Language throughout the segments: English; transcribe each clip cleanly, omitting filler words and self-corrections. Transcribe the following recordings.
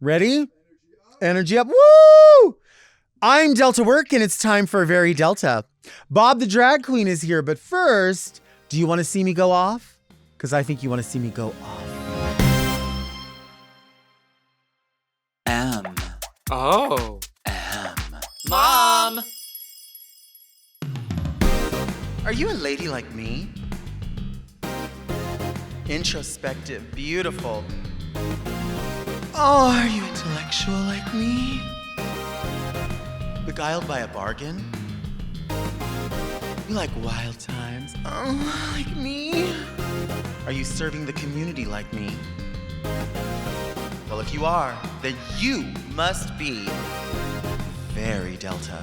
Ready? Energy up. Woo! I'm Delta Work, and it's time for Very Delta. Bob the drag queen is here, but first, do you want to see me go off? Because I think you want to see me go off. Oh. Mom! Are you a lady like me? Introspective, beautiful. Oh, are you intellectual like me? Beguiled by a bargain? You like wild times? Oh, like me? Are you serving the community like me? Well, if you are, then you must be very Delta.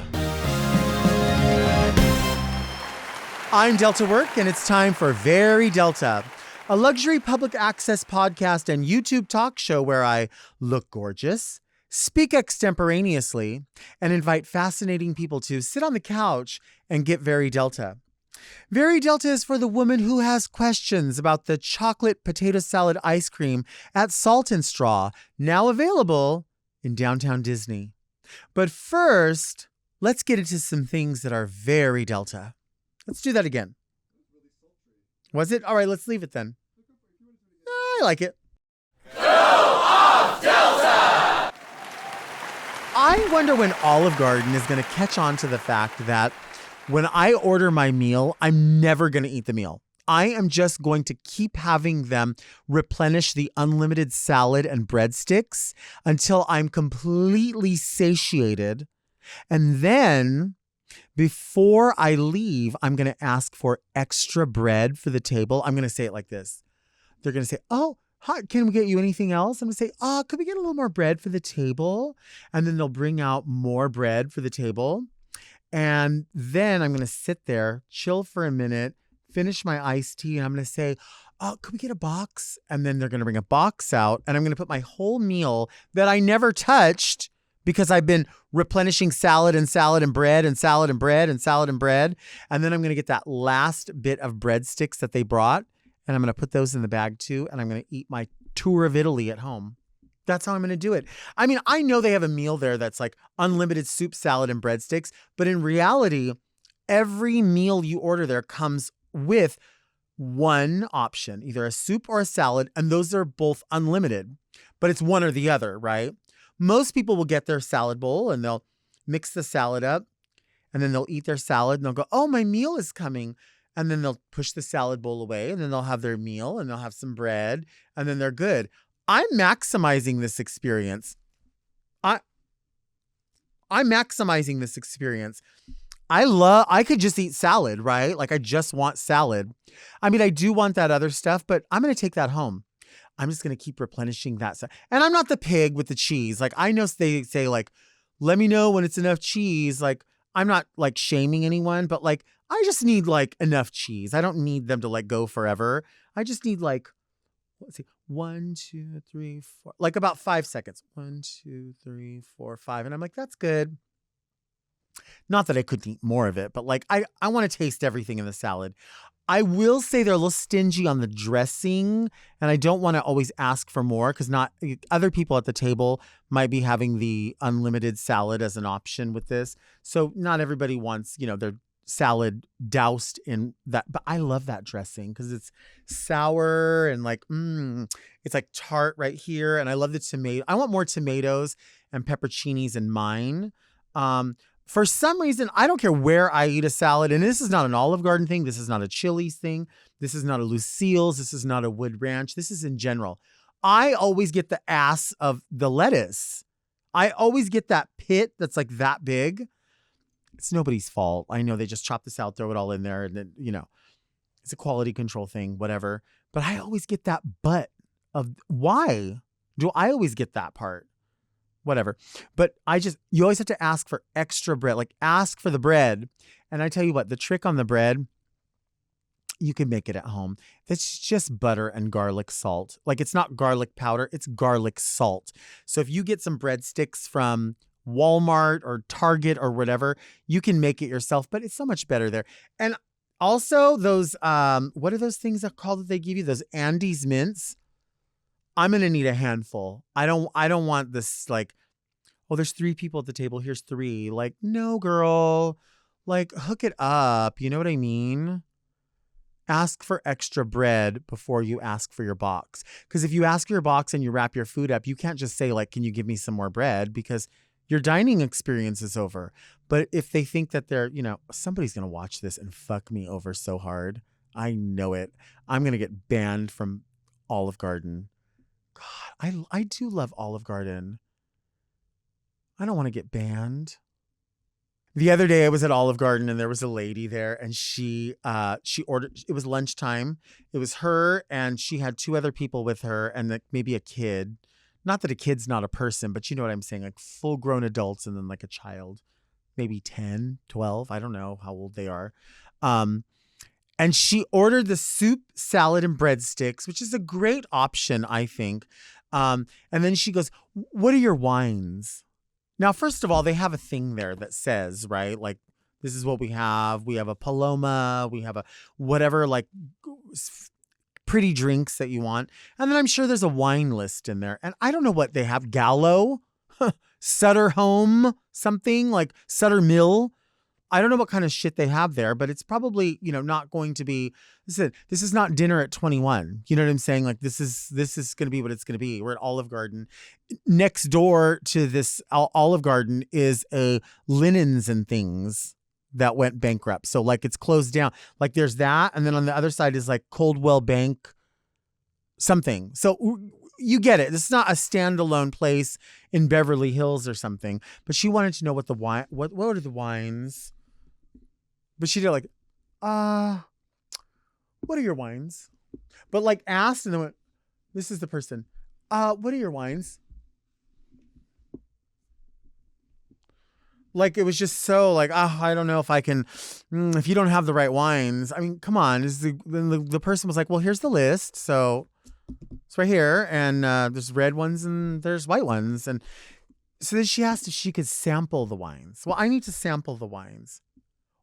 I'm Delta Work, and it's time for Very Delta, a luxury public access podcast and YouTube talk show where I look gorgeous, speak extemporaneously, and invite fascinating people to sit on the couch and get Very Delta. Very Delta is for the woman who has questions about the chocolate potato salad ice cream at Salt and Straw, now available in downtown Disney. But first, let's get into some things that are very Delta. Let's do that again. Was it? All right, let's leave it then. I like it. Go off, Delta! I wonder when Olive Garden is going to catch on to the fact that when I order my meal, I'm never going to eat the meal. I am just going to keep having them replenish the unlimited salad and breadsticks until I'm completely satiated. And then before I leave, I'm going to ask for extra bread for the table. I'm going to say it like this. They're going to say, oh, hi, can we get you anything else? I'm going to say, oh, could we get a little more bread for the table? And then they'll bring out more bread for the table. And then I'm going to sit there, chill for a minute, finish my iced tea, and I'm going to say, oh, could we get a box? And then they're going to bring a box out, and I'm going to put my whole meal that I never touched because I've been replenishing salad and bread and salad and bread and salad and bread. And then I'm going to get that last bit of breadsticks that they brought, and I'm going to put those in the bag too, and I'm going to eat my tour of Italy at home. That's how I'm going to do it. I mean, I know they have a meal there that's like unlimited soup, salad, and breadsticks, but in reality, every meal you order there comes with one option, either a soup or a salad, and those are both unlimited, but it's one or the other, right? Most people will get their salad bowl and they'll mix the salad up, and then they'll eat their salad and they'll go, oh, my meal is coming. And then they'll push the salad bowl away, and then they'll have their meal and they'll have some bread, and then they're good. I'm maximizing this experience. I'm maximizing this experience. I could just eat salad, right? Like I just want salad. I mean, I do want that other stuff, but I'm going to take that home. I'm just going to keep replenishing that stuff. And I'm not the pig with the cheese. Like I know they say like, let me know when it's enough cheese. Like I'm not like shaming anyone, but like, I just need like enough cheese. I don't need them to like go forever. I just need like, let's see, 1, 2, 3, 4, like about 5 seconds. 1, 2, 3, 4, 5. And I'm like, that's good. Not that I couldn't eat more of it, but like, I want to taste everything in the salad. I will say they're a little stingy on the dressing, and I don't want to always ask for more because not other people at the table might be having the unlimited salad as an option with this. So not everybody wants, their salad doused in that, but I love that dressing because it's sour and like, it's like tart right here. And I love the tomato. I want more tomatoes and pepperoncinis in mine. For some reason, I don't care where I eat a salad. And this is not an Olive Garden thing. This is not a Chili's thing. This is not a Lucille's. This is not a Wood Ranch. This is in general. I always get the ass of the lettuce. I always get that pit that's like that big. It's nobody's fault. I know they just chop this out, throw it all in there. And then, it's a quality control thing, whatever. But I always get that butt of why do I always get that part? Whatever. But you always have to ask for extra bread, like ask for the bread. And I tell you what, the trick on the bread, you can make it at home. It's just butter and garlic salt. Like it's not garlic powder, it's garlic salt. So if you get some breadsticks from Walmart or Target or whatever, you can make it yourself, but it's so much better there. And also those, what are those things called that they give you? Those Andes mints. I'm going to need a handful. I don't want this like, oh, there's 3 people at the table. Here's 3. Like, no, girl. Like, hook it up. You know what I mean? Ask for extra bread before you ask for your box. Because if you ask for your box and you wrap your food up, you can't just say, like, can you give me some more bread? Because your dining experience is over. But if they think that they're, somebody's going to watch this and fuck me over so hard. I know it. I'm going to get banned from Olive Garden. God, I do love Olive Garden. I don't want to get banned. The other day I was at Olive Garden and there was a lady there and she ordered, it was lunchtime. It was her and she had 2 other people with her and maybe a kid. Not that a kid's not a person, but you know what I'm saying? Like full grown adults and then like a child, maybe 10, 12. I don't know how old they are. And she ordered the soup, salad, and breadsticks, which is a great option, I think. And then she goes, what are your wines? Now, first of all, they have a thing there that says, right, like, this is what we have. We have a Paloma. We have a whatever, like, pretty drinks that you want. And then I'm sure there's a wine list in there. And I don't know what they have. Gallo, Sutter Home, something like Sutter Mill. I don't know what kind of shit they have there, but it's probably, not going to be, this is not dinner at 21. You know what I'm saying? Like this is going to be what it's going to be. We're at Olive Garden. Next door to this Olive Garden is a Linens and Things that went bankrupt. So like it's closed down. Like there's that. And then on the other side is like Coldwell Bank something. So you get it. This is not a standalone place in Beverly Hills or something, but she wanted to know what the wine, what are the wines? But she did like, what are your wines? But like asked and then went, this is the person. What are your wines? Like it was just so like, I don't know if I can, if you don't have the right wines. I mean, come on. The person was like, well, here's the list. So it's right here. And there's red ones and there's white ones. And so then she asked if she could sample the wines. Well, I need to sample the wines.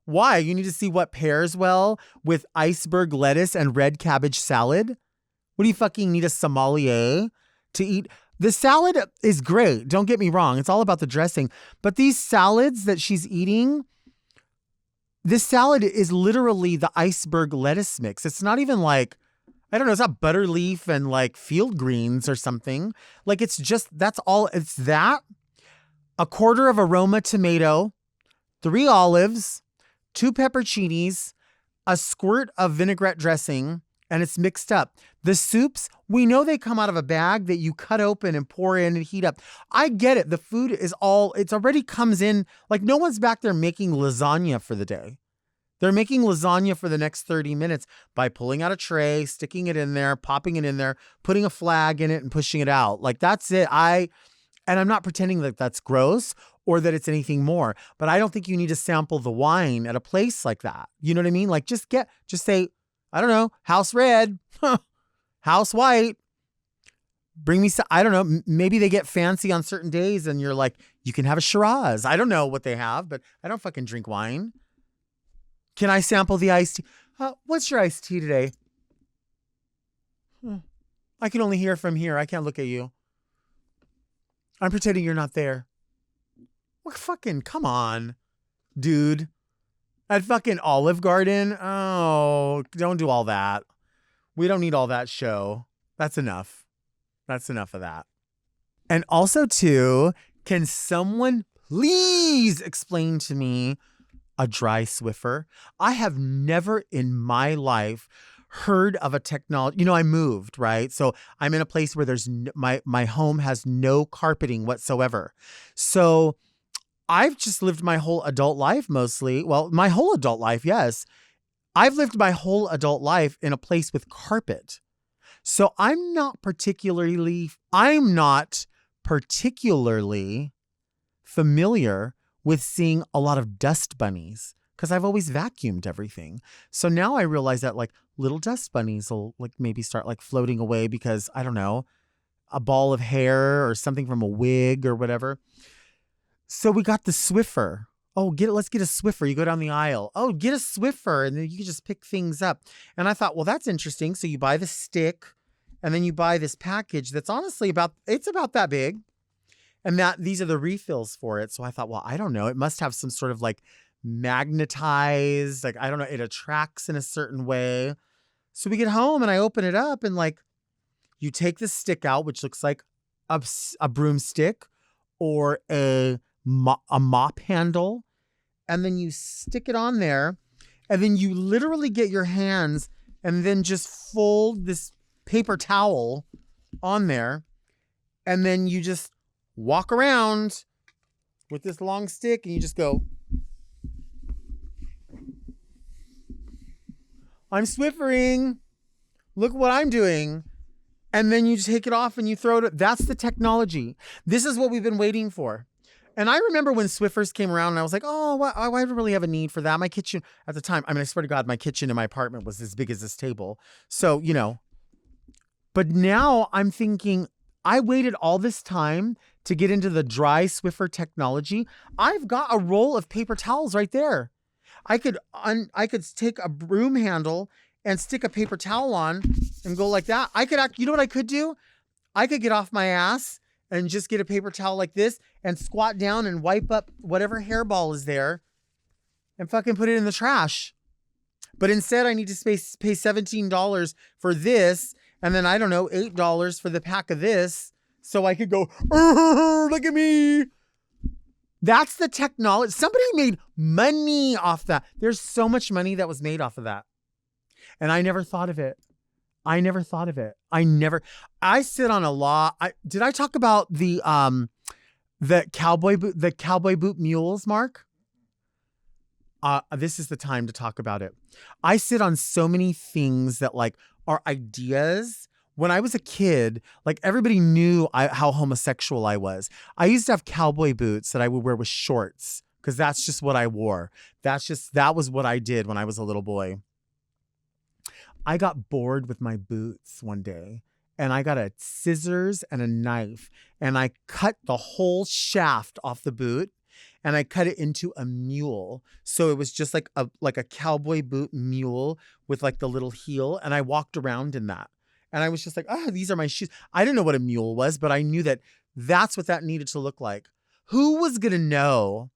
Why? You need to see what pairs well with iceberg lettuce and red cabbage salad? What do you fucking need a sommelier to eat? The salad is great. Don't get me wrong. It's all about the dressing. But these salads that she's eating, this salad is literally the iceberg lettuce mix. It's not even like, I don't know, it's not butter leaf and like field greens or something. Like it's just, that's all. It's that, a quarter of aroma tomato, 3 olives, 2 pepperoncinis, a squirt of vinaigrette dressing, and it's mixed up. The soups, we know they come out of a bag that you cut open and pour in and heat up. I get it. The food is it's already comes in, like no one's back there making lasagna for the day. They're making lasagna for the next 30 minutes by pulling out a tray, sticking it in there, popping it in there, putting a flag in it and pushing it out. Like that's it. And I'm not pretending that that's gross or that it's anything more, but I don't think you need to sample the wine at a place like that. You know what I mean? Like just say, I don't know, house red, house white, bring me some, I don't know, maybe they get fancy on certain days and you're like, you can have a Shiraz. I don't know what they have, but I don't fucking drink wine. Can I sample the iced tea? What's your iced tea today? I can only hear from here. I can't look at you. I'm pretending you're not there. Well, fucking come on, dude. At fucking Olive Garden? Oh, don't do all that. We don't need all that show. That's enough. That's enough of that. And also, too, can someone please explain to me a dry Swiffer? I have never in my life heard of a technology. I moved, right? So I'm in a place where there's my home has no carpeting whatsoever. So I've just lived my whole adult life mostly. Well, my whole adult life, yes. I've lived my whole adult life in a place with carpet. So I'm not particularly familiar with seeing a lot of dust bunnies because I've always vacuumed everything. So now I realize that like little dust bunnies will like maybe start like floating away because I don't know, a ball of hair or something from a wig or whatever. So we got the Swiffer. Oh, let's get a Swiffer. You go down the aisle. Oh, get a Swiffer. And then you can just pick things up. And I thought, well, that's interesting. So you buy the stick And then you buy this package that's honestly about that big. And these are the refills for it. So I thought, well, I don't know. It must have some sort of like magnetized, like, I don't know, it attracts in a certain way. So we get home and I open it up and like, you take the stick out, which looks like a broomstick or a mop handle. And then you stick it on there. And then you literally get your hands and then just fold this paper towel on there. And then you just walk around with this long stick and you just go, I'm Swiffering. Look what I'm doing. And then you just take it off and you throw it. That's the technology. This is what we've been waiting for. And I remember when Swiffers came around and I was like, oh, why do I really have a need for that? My kitchen at the time, I mean, I swear to God, my kitchen in my apartment was as big as this table. So, but now I'm thinking, I waited all this time to get into the dry Swiffer technology. I've got a roll of paper towels right there. I could take a broom handle and stick a paper towel on and go like that. You know what I could do? I could get off my ass and just get a paper towel like this and squat down and wipe up whatever hairball is there and fucking put it in the trash. But instead I need to pay $17 for this. And then I don't know, $8 for the pack of this. So I could go, look at me. That's the technology. Somebody made money off that. There's so much money that was made off of that. And I never thought of it. I sit on a law. Did I talk about the cowboy boot mules, Mark? This is the time to talk about it. I sit on so many things that like are ideas. When I was a kid, like everybody knew how homosexual I was. I used to have cowboy boots that I would wear with shorts because that's just what I wore. That was what I did when I was a little boy. I got bored with my boots one day and I got a scissors and a knife and I cut the whole shaft off the boot and I cut it into a mule. So it was just like a cowboy boot mule with like the little heel. And I walked around in that. And I was just like, these are my shoes. I didn't know what a mule was, but I knew that that's what that needed to look like. Who was going to know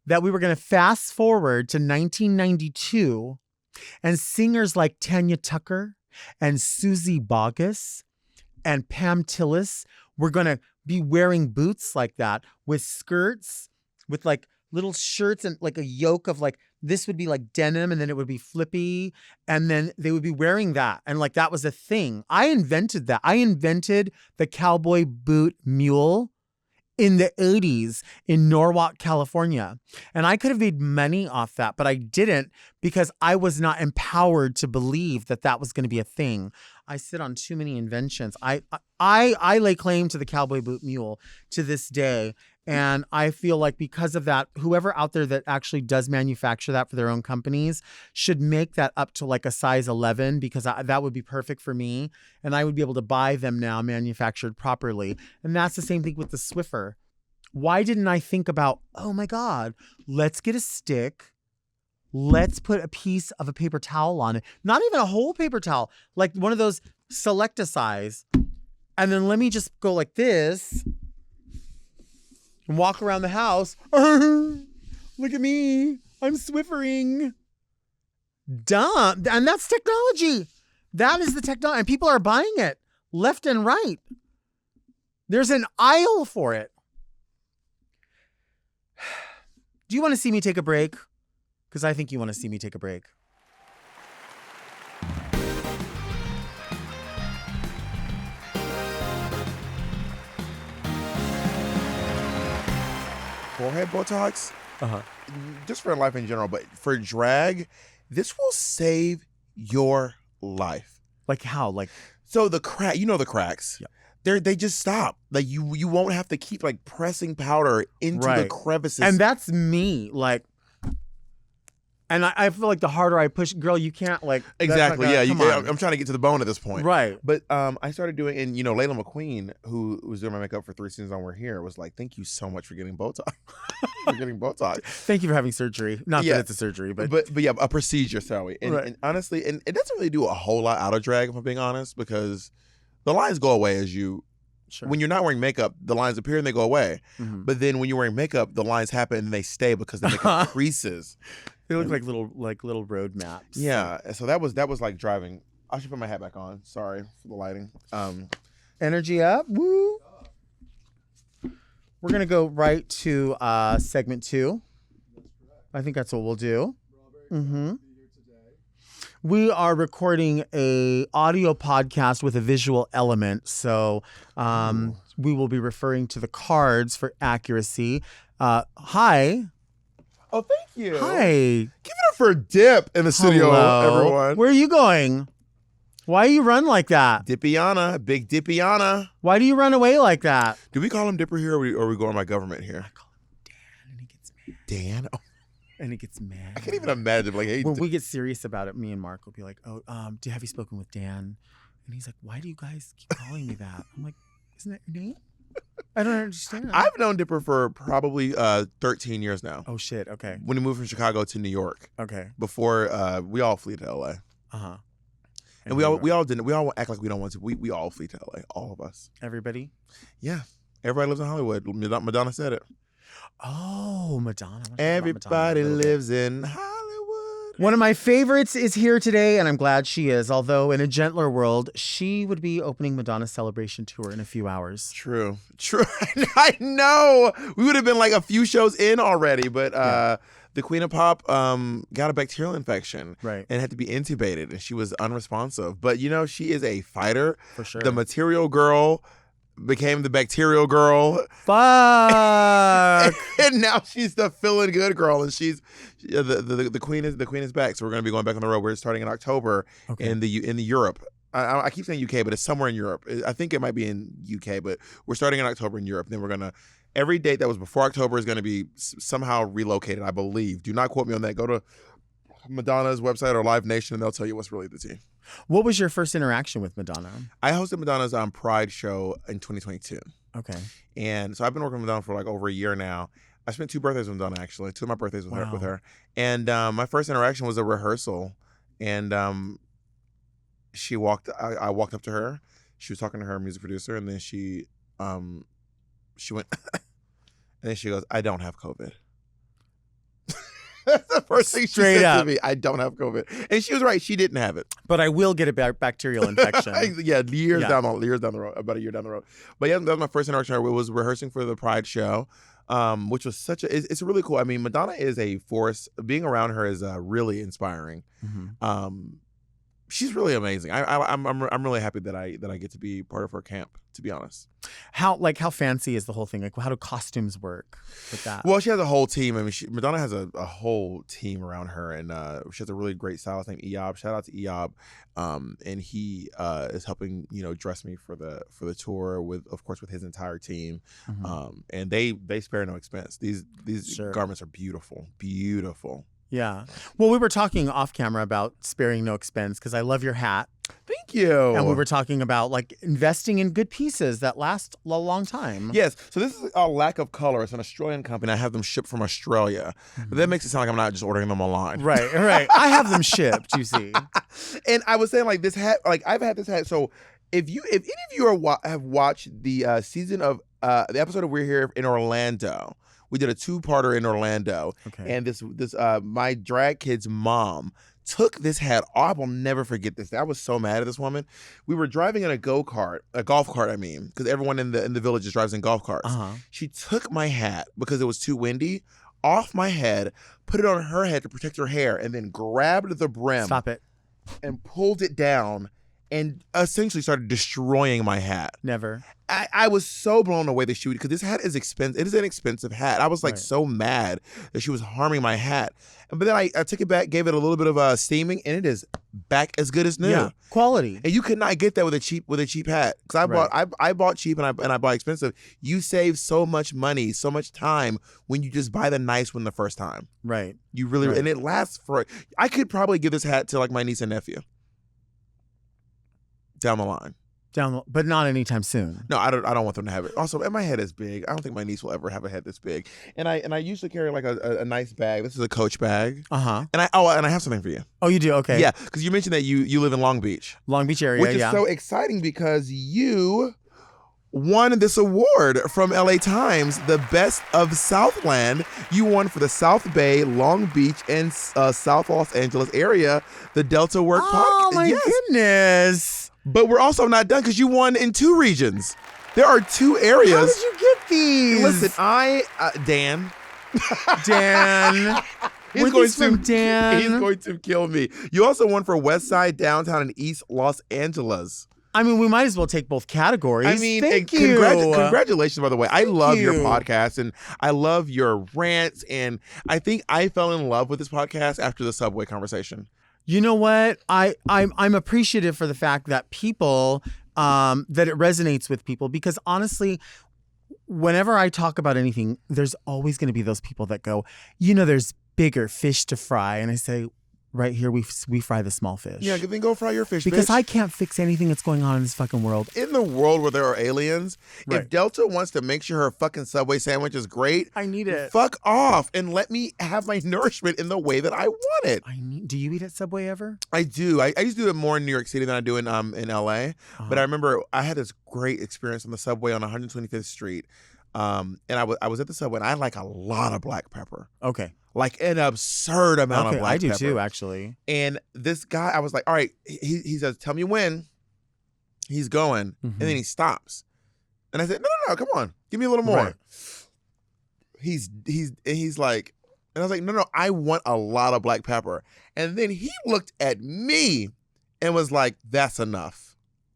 that we were going to fast forward to 1992 and singers like Tanya Tucker and Susie Boggess and Pam Tillis were going to be wearing boots like that with skirts, with like little shirts and like a yoke of like, this would be like denim and then it would be flippy. And then they would be wearing that. And like, that was a thing. I invented that. I invented the cowboy boot mule in the 80s in Norwalk, California. And I could have made money off that, but I didn't because I was not empowered to believe that that was going to be a thing. I sit on too many inventions. I lay claim to the cowboy boot mule to this day. And I feel like because of that, whoever out there that actually does manufacture that for their own companies should make that up to like a size 11 because that would be perfect for me. And I would be able to buy them now manufactured properly. And that's the same thing with the Swiffer. Why didn't I think about, oh my God, let's get a stick. Let's put a piece of a paper towel on it. Not even a whole paper towel, like one of those select a size. And then let me just go like this. And walk around the house. Look at me. I'm Swiffering. Dumb. And that's technology. That is the technology. And people are buying it left and right. There's an aisle for it. Do you want to see me take a break? Because I think you want to see me take a break. Forehead Botox, just for life in general, but for drag, this will save your life. Like how? Like so the cracks. Yeah. They just stop. Like you won't have to keep like pressing powder into the crevices. And that's me. Like, and I feel like the harder I push, girl, you can't like exactly. Yeah, I'm trying to get to the bone at this point. Right. But I started doing, and Layla McQueen, who was doing my makeup for 3 seasons on We're Here, was like, "Thank you so much for getting Botox." Thank you for having surgery. Not that it's a surgery, but yeah, a procedure, sorry. And honestly, and it doesn't really do a whole lot out of drag, if I'm being honest, because the lines go away as you. Sure. When you're not wearing makeup, the lines appear and they go away. Mhm. But then when you're wearing makeup, the lines happen and they stay because the makeup creases. They look like little road maps. Yeah. And so that was like driving. I should put my hat back on. Sorry for the lighting. Energy up. Woo. We're gonna go right to segment 2. I think that's what we'll do. Mm-hmm. We are recording a audio podcast with a visual element, so we will be referring to the cards for accuracy. Hi. Oh, thank you. Hi. Give it up for Dip in the studio, Hello. everyone. Where are you going? Why do you run like that? Dippiana, big Dippiana. Why do you run away like that? Do we call him Dipper here, or we go on my government here? I call him Dan, and he gets mad. Dan? Oh, And he gets mad. I can't even imagine. Like, hey, When we get serious about it, me and Mark will be like, "Oh, have you spoken with Dan?" And he's like, "Why do you guys keep calling me that?" I'm like, "Isn't that your name?" I don't understand. I've known Dipper for probably 13 years now. Oh shit. Okay. When he moved from Chicago to New York, Okay. before we all flee to LA, and we all didn't. We all act like we don't want to. We all flee to LA, all of us. Everybody. Yeah, everybody lives in Hollywood. Madonna said it. Oh, Madonna. Everybody lives in Hollywood. One of my favorites is here today, and I'm glad she is. Although in a gentler world, she would be opening Madonna's celebration tour in a few hours. True. I know. We would have been like a few shows in already, but the Queen of Pop got a bacterial infection, Right. and had to be intubated, and she was unresponsive. But she is a fighter. For sure. The material girl became the bacterial girl. Fuck. And now she's the feeling good girl, and she's the queen is back. So we're gonna be going back on the road. We're starting in October in the Europe. I keep saying UK, but it's somewhere in Europe. I think it might be in UK, but we're starting in October in Europe. Then we're gonna every date that was before October is gonna be somehow relocated, I believe. Do not quote me on that. Go to Madonna's website or Live Nation, and they'll tell you what's really the tea. What was your first interaction with Madonna? I hosted Madonna's Pride show in 2022. Okay. And so I've been working with Madonna for like over a year now. I spent 2 birthdays with Madonna, actually. 2 of my birthdays with her. And my first interaction was a rehearsal. And I walked up to her. She was talking to her music producer, and then she went, and then she goes, "I don't have COVID." That's the first thing she Straight said up. to me. I don't have COVID. And she was right. She didn't have it. But I will get a bacterial infection. Yeah, years down the road, about a year down the road. But yeah, that was my first interaction. It was rehearsing for the Pride show, which was it's really cool. I mean, Madonna is a force. Being around her is really inspiring. Mm-hmm. She's really amazing. I'm really happy that I get to be part of her camp, to be honest. How fancy is the whole thing? Like, how do costumes work with that? Well, she has a whole team. I mean, Madonna has a whole team around her, and she has a really great stylist named Eob. Shout out to Eob, and he is helping dress me for the tour with his entire team, and they spare no expense. These garments are beautiful. Yeah. Well, we were talking off camera about sparing no expense because I love your hat. Thank you. And we were talking about like investing in good pieces that last a long time. Yes. So this is a Lack of Color. It's an Australian company. I have them shipped from Australia. But that makes it sound like I'm not just ordering them online. Right. I have them shipped, you see. And I was saying like this hat, like I've had this hat. So if any of you have watched the season of the episode of We're Here in Orlando, we did a 2-parter in Orlando. Okay. And this my drag kid's mom took this hat off. I will never forget this. I was so mad at this woman. We were driving in a golf cart, because everyone in the village just drives in golf carts. She took my hat because it was too windy off my head, put it on her head to protect her hair, and then grabbed the brim. Stop it. And pulled it down and essentially started destroying my hat. Never. I was so blown away that she would, because this hat is expensive. It is an expensive hat. I was like so mad that she was harming my hat. But then I took it back, gave it a little bit of steaming, and it is back as good as new. Yeah, quality. And you could not get that with a cheap hat. Because I bought cheap and I bought expensive. You save so much money, so much time when you just buy the nice one the first time. Right. You really and it lasts for. I could probably give this hat to like my niece and nephew down the line. But not anytime soon. No, I don't want them to have it. Also, and my head is big. I don't think my niece will ever have a head this big. And I usually carry like a nice bag. This is a Coach bag. And I have something for you. Oh, you do? Okay. Yeah, because you mentioned that you live in Long Beach. Long Beach area, which is so exciting because you won this award from LA Times, the best of Southland. You won for the South Bay, Long Beach, and South Los Angeles area, the Delta Work Podcast. Oh, my goodness. But we're also not done because you won in 2 regions. There are 2 areas. How did you get these? Listen, Dan. He's going to kill me. You also won for West Side, Downtown, and East Los Angeles. I mean, we might as well take both categories. I mean, thank you. Congratulations, by the way. I love your podcast and I love your rants. And I think I fell in love with this podcast after the Subway conversation. You know what? I'm appreciative for the fact that people, that it resonates with people, because honestly, whenever I talk about anything, there's always going to be those people that go, there's bigger fish to fry. And I say, right here, we fry the small fish. Yeah, then go fry your fish, because bitch. I can't fix anything that's going on in this fucking world. In the world where there are aliens, right. If Delta wants to make sure her fucking Subway sandwich is great, I need it. Fuck off and let me have my nourishment in the way that I want it. Do you eat at Subway ever? I do. I used to do it more in New York City than I do in LA. But I remember I had this great experience on the Subway on 125th Street. And I was at the Subway and I like a lot of black pepper. Okay. Like an absurd amount of black pepper. I do too, actually. And this guy, I was like, all right, he says, tell me when he's going. And then he stops. And I said, no, come on. Give me a little more. Right. He's like, and I was like, no, I want a lot of black pepper. And then he looked at me and was like, that's enough.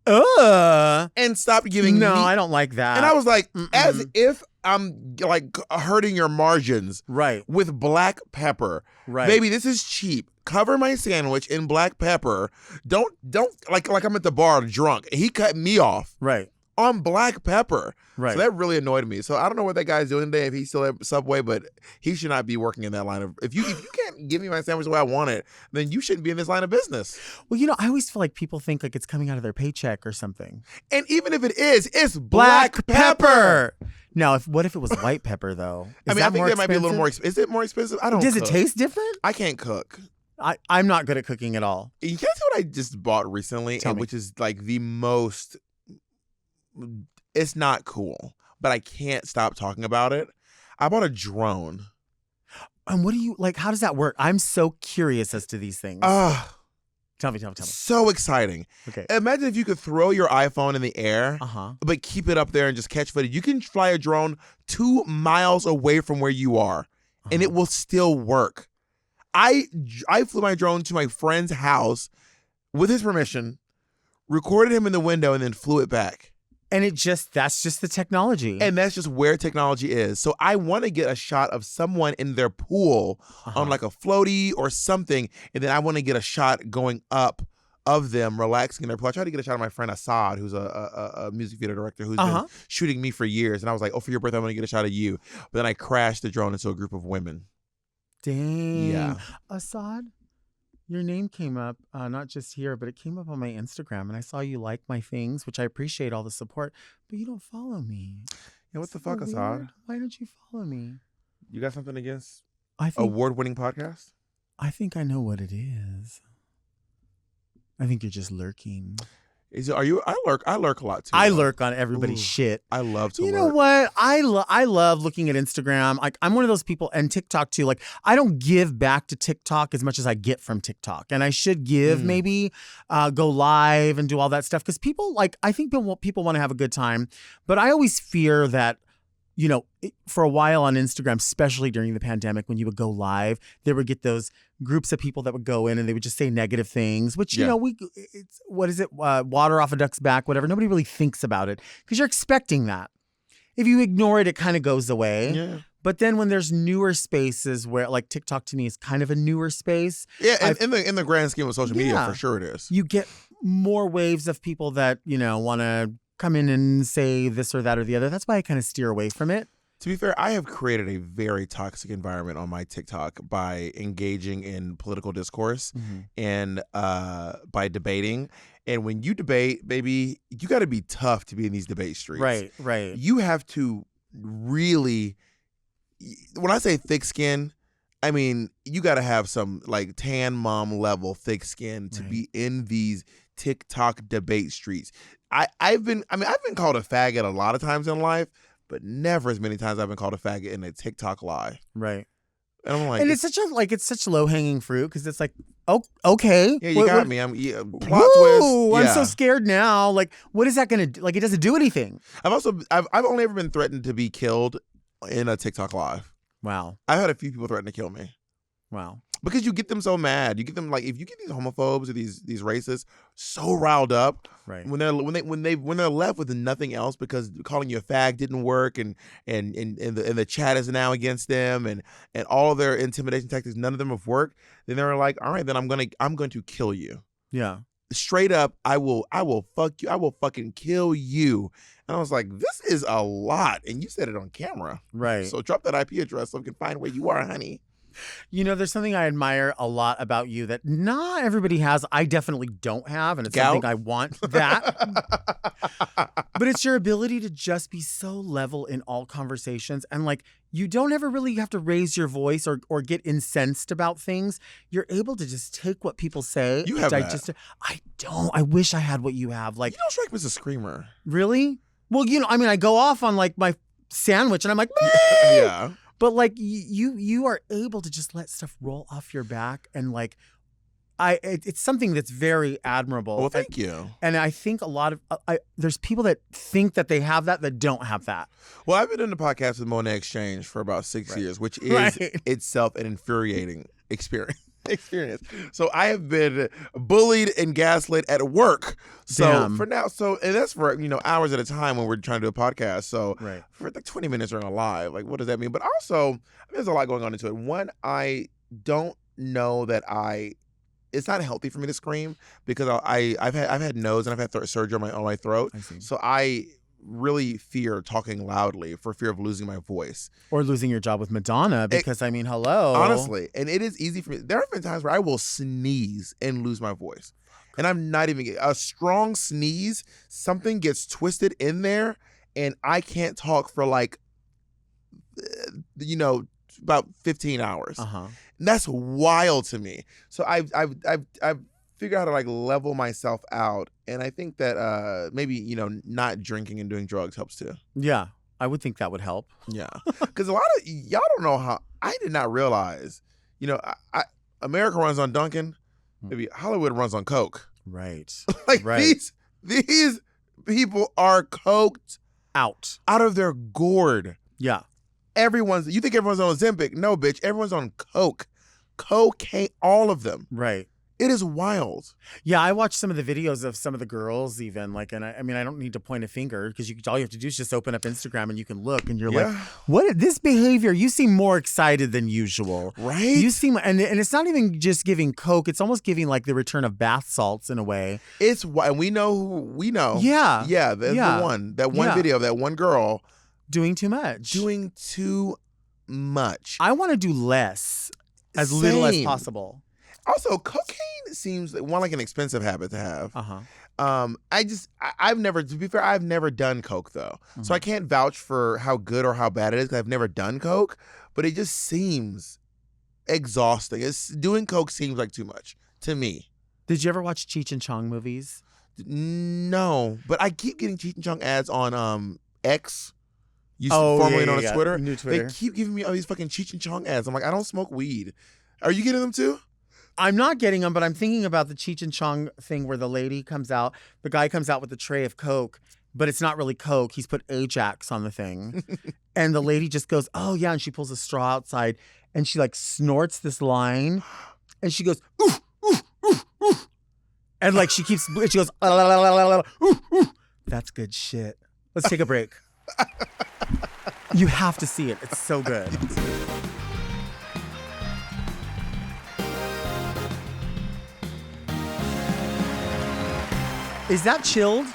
And stopped giving me. No, I don't like that. And I was like, as if I'm like hurting your margins. Right. With black pepper. Right. Baby, this is cheap. Cover my sandwich in black pepper. Don't like I'm at the bar drunk. He cut me off. Right. On black pepper. Right. So that really annoyed me. So I don't know what that guy's doing today, if he's still at Subway, but he should not be working in that line of. If you can't give me my sandwich the way I want it, then you shouldn't be in this line of business. Well, I always feel like people think like it's coming out of their paycheck or something. And even if it is, it's black pepper. Now, what if it was white pepper though? I think that might be a little more. Is it more expensive? I don't. Does it taste different? I can't cook. I'm not good at cooking at all. You guys know what I just bought recently, which is like the most. It's not cool, but I can't stop talking about it. I bought a drone. And what do you like? How does that work? I'm so curious as to these things. Tell me. So exciting. Okay. Imagine if you could throw your iPhone in the air, but keep it up there and just catch footage. You can fly a drone 2 miles away from where you are, and it will still work. I flew my drone to my friend's house with his permission, recorded him in the window, and then flew it back. And that's just the technology. And that's just where technology is. So I want to get a shot of someone in their pool on like a floaty or something. And then I want to get a shot going up of them relaxing in their pool. I tried to get a shot of my friend Assad, who's a music video director who's been shooting me for years. And I was like, oh, for your birthday, I'm going to get a shot of you. But then I crashed the drone into a group of women. Dang. Yeah. Assad? Your name came up, not just here, but it came up on my Instagram, and I saw you like my things, which I appreciate all the support, but you don't follow me. Yeah, what the fuck, Assad? Why don't you follow me? You got something against award-winning podcast? I think I know what it is. I think you're just lurking. Are you? I lurk a lot too. I lurk on everybody's shit. I love to. You know what? I love looking at Instagram. Like I'm one of those people, and TikTok too. Like I don't give back to TikTok as much as I get from TikTok, and I should give maybe go live and do all that stuff because people I think people want to have a good time, but I always fear that. For a while on Instagram, especially during the pandemic, when you would go live, they would get those groups of people that would go in and they would just say negative things, which, what is it? Water off a duck's back, whatever. Nobody really thinks about it because you're expecting that. If you ignore it, it kind of goes away. Yeah. But then when there's newer spaces where like TikTok to me is kind of a newer space. Yeah. And in the grand scheme of social media, for sure it is. You get more waves of people that, want to come in and say this or that or the other. That's why I kind of steer away from it. To be fair, I have created a very toxic environment on my TikTok by engaging in political discourse and by debating. And when you debate, baby, you got to be tough to be in these debate streets. Right. You have to really, when I say thick skin, I mean, you got to have some like tan mom level thick skin to be in these TikTok debate streets. I've been called a faggot a lot of times in life, but never as many times I've been called a faggot in a TikTok live. Right. And I'm like, and it's such low hanging fruit because it's like, oh, okay. Yeah, you got me. I'm plot woo, twist. I'm so scared now. Like, what is that going to do? Like, it doesn't do anything. I've only ever been threatened to be killed in a TikTok live. Wow. I've had a few people threaten to kill me. Wow. Because you get them so mad. You get them like, if you get these homophobes or these racists so riled up, right? When they're left with nothing else because calling you a fag didn't work, and the chat is now against them, and all of their intimidation tactics, none of them have worked. Then they're like, all right, then I'm going to kill you. Yeah. Straight up, I will fuck you. I will fucking kill you. And I was like, this is a lot. And you said it on camera. Right. So drop that IP address so we can find where you are, honey. You know, there's something I admire a lot about you that not everybody has. I definitely don't have, and it's something I want that. But it's your ability to just be so level in all conversations, and like you don't ever really have to raise your voice or get incensed about things. You're able to just take what people say. You have that. I don't. I wish I had what you have. Like, you don't strike me as a screamer. Really? Well, you know, I mean, I go off on like my sandwich, and I'm like, yeah. But like you are able to just let stuff roll off your back, and like it's something that's very admirable. Well, thank you. And I think a lot of there's people that think that they have that don't have that. Well, I've been in the podcast with Monet Exchange for about 6 years, which is itself an infuriating experience. So I have been bullied and gaslit at work. So for now, and that's for hours at a time when we're trying to do a podcast. So for like 20 minutes during a live, like what does that mean? But also, there's a lot going on into it. One, I don't know that it's not healthy for me to scream because I've had nose and I've had surgery on my throat. So I really fear talking loudly for fear of losing my voice. Or losing your job with Madonna because, I mean, hello. Honestly. And it is easy for me. There have been times where I will sneeze and lose my voice. And I'm not even a strong sneeze. Something gets twisted in there and I can't talk for like, about 15 hours. Uh-huh. And that's wild to me. So I've figure out how to like level myself out, and I think that maybe not drinking and doing drugs helps too. Yeah, I would think that would help. Yeah, because a lot of y'all don't know how. I did not realize, America runs on Dunkin', maybe Hollywood runs on Coke. Right. Like these people are coked out of their gourd. Yeah. You think everyone's on Ozempic? No, bitch. Everyone's on Coke, cocaine, all of them. Right. It is wild. Yeah, I watched some of the videos of some of the girls even, like, and I mean, I don't need to point a finger because all you have to do is just open up Instagram and you can look and you're like, what, this behavior, you seem more excited than usual. Right? You seem, and it's not even just giving Coke, it's almost giving like the return of bath salts in a way. And we know who we know. Yeah. Yeah, the one, that one video of that one girl. Doing too much. I want to do less, as little as possible. Also, cocaine seems like an expensive habit to have. Uh-huh. I've never, to be fair, I've never done Coke though. Mm-hmm. So I can't vouch for how good or how bad it is because I've never done Coke, but it just seems exhausting. Doing Coke seems like too much to me. Did you ever watch Cheech and Chong movies? No, but I keep getting Cheech and Chong ads on X. Formerly known as Twitter. New Twitter. They keep giving me all these fucking Cheech and Chong ads. I'm like, I don't smoke weed. Are you getting them too? I'm not getting them, but I'm thinking about the Cheech and Chong thing where the guy comes out with a tray of Coke, but it's not really Coke. He's put Ajax on the thing. And the lady just goes, oh yeah, and she pulls a straw outside and she like snorts this line and she goes, ooh, ooh, ooh, ooh. And like she goes, la, la, la, la, la, ooh, ooh. That's good shit. Let's take a break. You have to see it. It's so good. Is that chilled?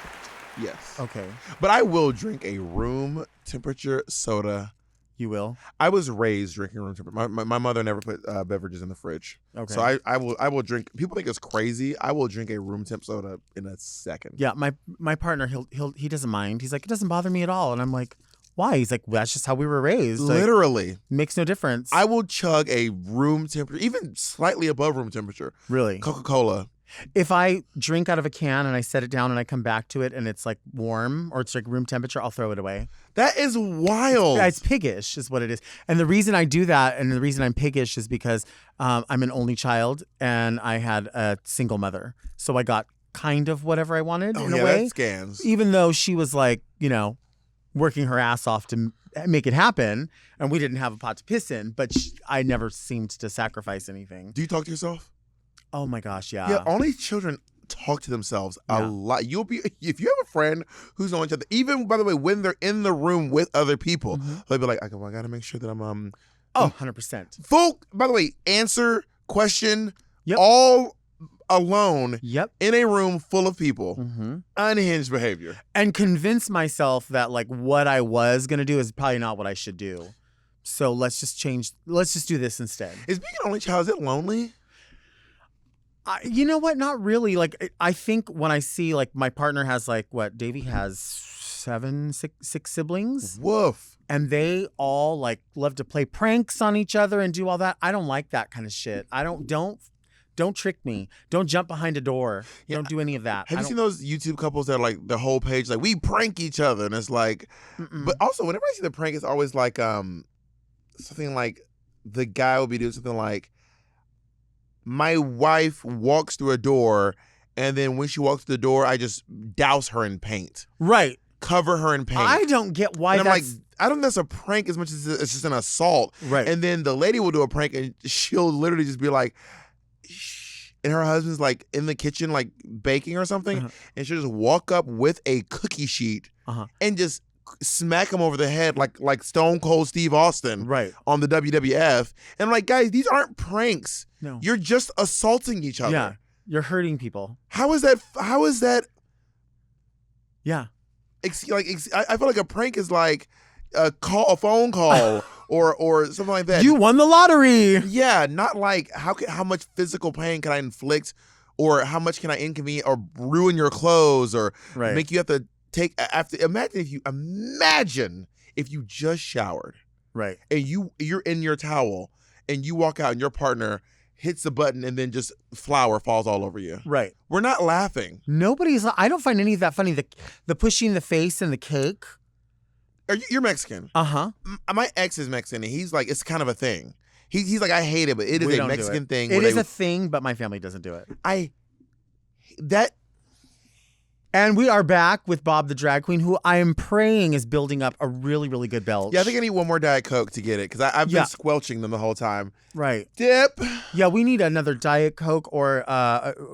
Yes. Okay. But I will drink a room temperature soda You will? I was raised drinking room temperature. My mother never put beverages in the fridge. Okay. So I will drink. People think it's crazy. I will drink a room temp soda in a second. Yeah, my partner, he doesn't mind. He's like, it doesn't bother me at all. And I'm like, why? He's like, well, that's just how we were raised. Like, Literally. makes no difference. I will chug a room temperature, even slightly above room temperature. Really? Coca-Cola. If I drink out of a can and I set it down and I come back to it and it's like warm or it's like room temperature, I'll throw it away. That is wild. It's piggish is what it is. And the reason I do that and the reason I'm piggish is because I'm an only child and I had a single mother. So I got kind of whatever I wanted in a way. That scans. Even though she was like, working her ass off to make it happen and we didn't have a pot to piss in, but I never seemed to sacrifice anything. Do you talk to yourself? Oh my gosh, yeah. Yeah, only children talk to themselves a lot. If you have a friend who's on each other, even by the way, when they're in the room with other people, they'll be like, I gotta make sure that I'm 100%. Full, by the way, answer, question, Yep. all alone Yep. in a room full of people. Unhinged behavior. And convince myself that like what I was gonna do is probably not what I should do. So let's just do this instead. Is being an only child, is it lonely? You know what? Not really. Like, I think when I see like my partner has like Davey has six siblings. Woof. And they all like love to play pranks on each other and do all that. I don't like that kind of shit. Don't trick me. Don't jump behind a door. Yeah. Don't do any of that. Have you seen those YouTube couples that are like the whole page, like we prank each other? And it's like, but also whenever I see the prank, it's always like something like the guy will be doing something like, my wife walks through a door, and then when she walks through the door, I just douse her in paint. Right. Cover her in paint. I don't get why and I'm that's... like, I don't think that's a prank as much as it's just an assault. Right. And then the lady will do a prank, and she'll literally just be like, shh. And her husband's like in the kitchen, like baking or something, and she'll just walk up with a cookie sheet and just smack him over the head like Stone Cold Steve Austin on the WWF. And I'm like, guys, these aren't pranks. No. You're just assaulting each other. Yeah. You're hurting people. How is that? Yeah. I feel like a prank is like a phone call or something like that. You won the lottery. Yeah, not like how much physical pain can I inflict, or how much can I inconvenience or ruin your clothes, or make you have to take after. Imagine if you just showered, right, and you're in your towel and you walk out and your partner hits the button and then just flour falls all over you. Right. We're not laughing. I don't find any of that funny. The pushing the face and the cake. You're Mexican. My ex is Mexican, and he's like, it's kind of a thing. He's like, I hate it, but it is a Mexican thing. It is a thing, but my family doesn't do it. And we are back with Bob the Drag Queen, who I am praying is building up a really, really good belch. Yeah, I think I need one more Diet Coke to get it, because I've been squelching them the whole time. Right. Dip. Yeah, we need another Diet Coke or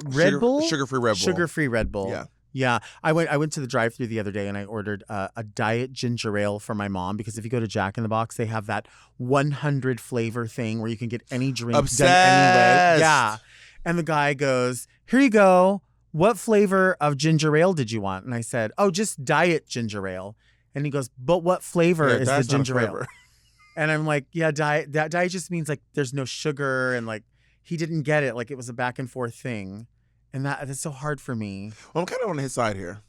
Red Bull. Sugar-free Red Bull. Sugar-free Red Bull. Yeah. Yeah, I went to the drive-thru the other day and I ordered a diet ginger ale for my mom, because if you go to Jack in the Box, they have that 100 flavor thing where you can get any drink Obsessed. done anyway. Yeah, and the guy goes, "Here you go. What flavor of ginger ale did you want?" And I said, "Oh, just diet ginger ale." And he goes, "But what flavor is the ginger ale?" And I'm like, "Yeah, diet. That diet just means like there's no sugar," and like he didn't get it. Like it was a back and forth thing. And that's so hard for me. Well, I'm kind of on his side here.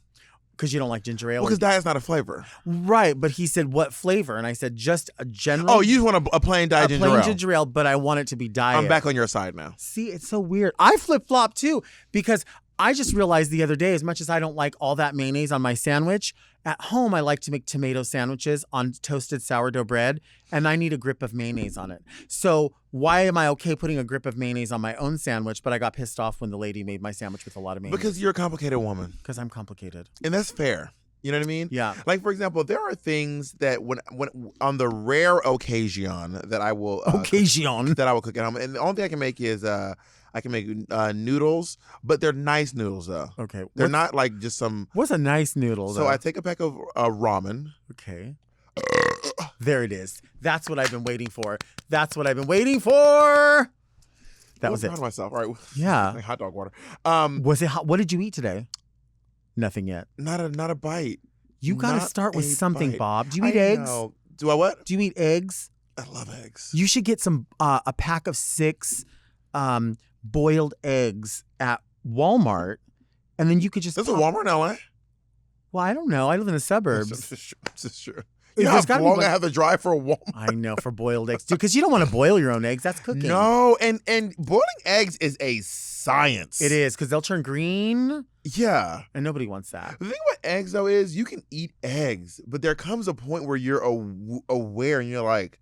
Because you don't like ginger ale? Well, because diet's not a flavor. Right, but he said, what flavor? And I said, just a general... Oh, you just want a plain diet ginger ale. A plain ginger ale, but I want it to be diet. I'm back on your side now. See, it's so weird. I flip-flop too, because I just realized the other day, as much as I don't like all that mayonnaise on my sandwich, at home I like to make tomato sandwiches on toasted sourdough bread, and I need a grip of mayonnaise on it. So why am I okay putting a grip of mayonnaise on my own sandwich, but I got pissed off when the lady made my sandwich with a lot of mayonnaise? Because you're a complicated woman. Because I'm complicated. And that's fair. You know what I mean? Yeah. Like, for example, there are things that when on the rare occasion that I will... that I will cook at home. And the only thing I can make is... I can make noodles, but they're nice noodles, though. Okay. They're not like just some... What's a nice noodle, though? So I take a pack of ramen. Okay. There it is. That's what I've been waiting for. That's what I've been waiting for. That was it. I'm proud of myself. All right. Yeah. Like hot dog water. Was it hot? What did you eat today? Nothing yet. Not a bite. You got to start with something, bite. Bob. Do you eat eggs? Know. Do I what? Do you eat eggs? I love eggs. You should get a pack of 6 boiled eggs at Walmart, and then you could just. There's a Walmart in LA? Well, I don't know. I live in the suburbs. This is true. You know There's how gotta be long one- I have to drive for a Walmart? I know, for boiled eggs, dude, because you don't want to boil your own eggs. That's cooking. No, and boiling eggs is a science. It is, because they'll turn green, Yeah. and nobody wants that. The thing about eggs, though, is you can eat eggs, but there comes a point where you're aware and you're like,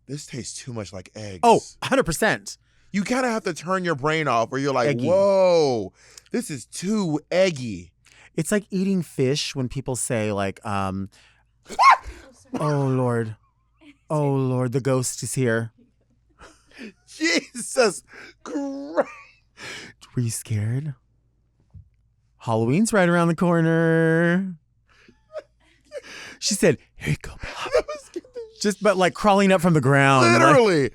this tastes too much like eggs. Oh, 100%. You kind of have to turn your brain off where you're like, Eggy. whoa, this is too eggy. It's like eating fish when people say, like, oh, Lord. Oh, Lord, the ghost is here. Jesus Christ. Were you scared? Halloween's right around the corner. She said, here you go, Bob. But like crawling up from the ground. Literally.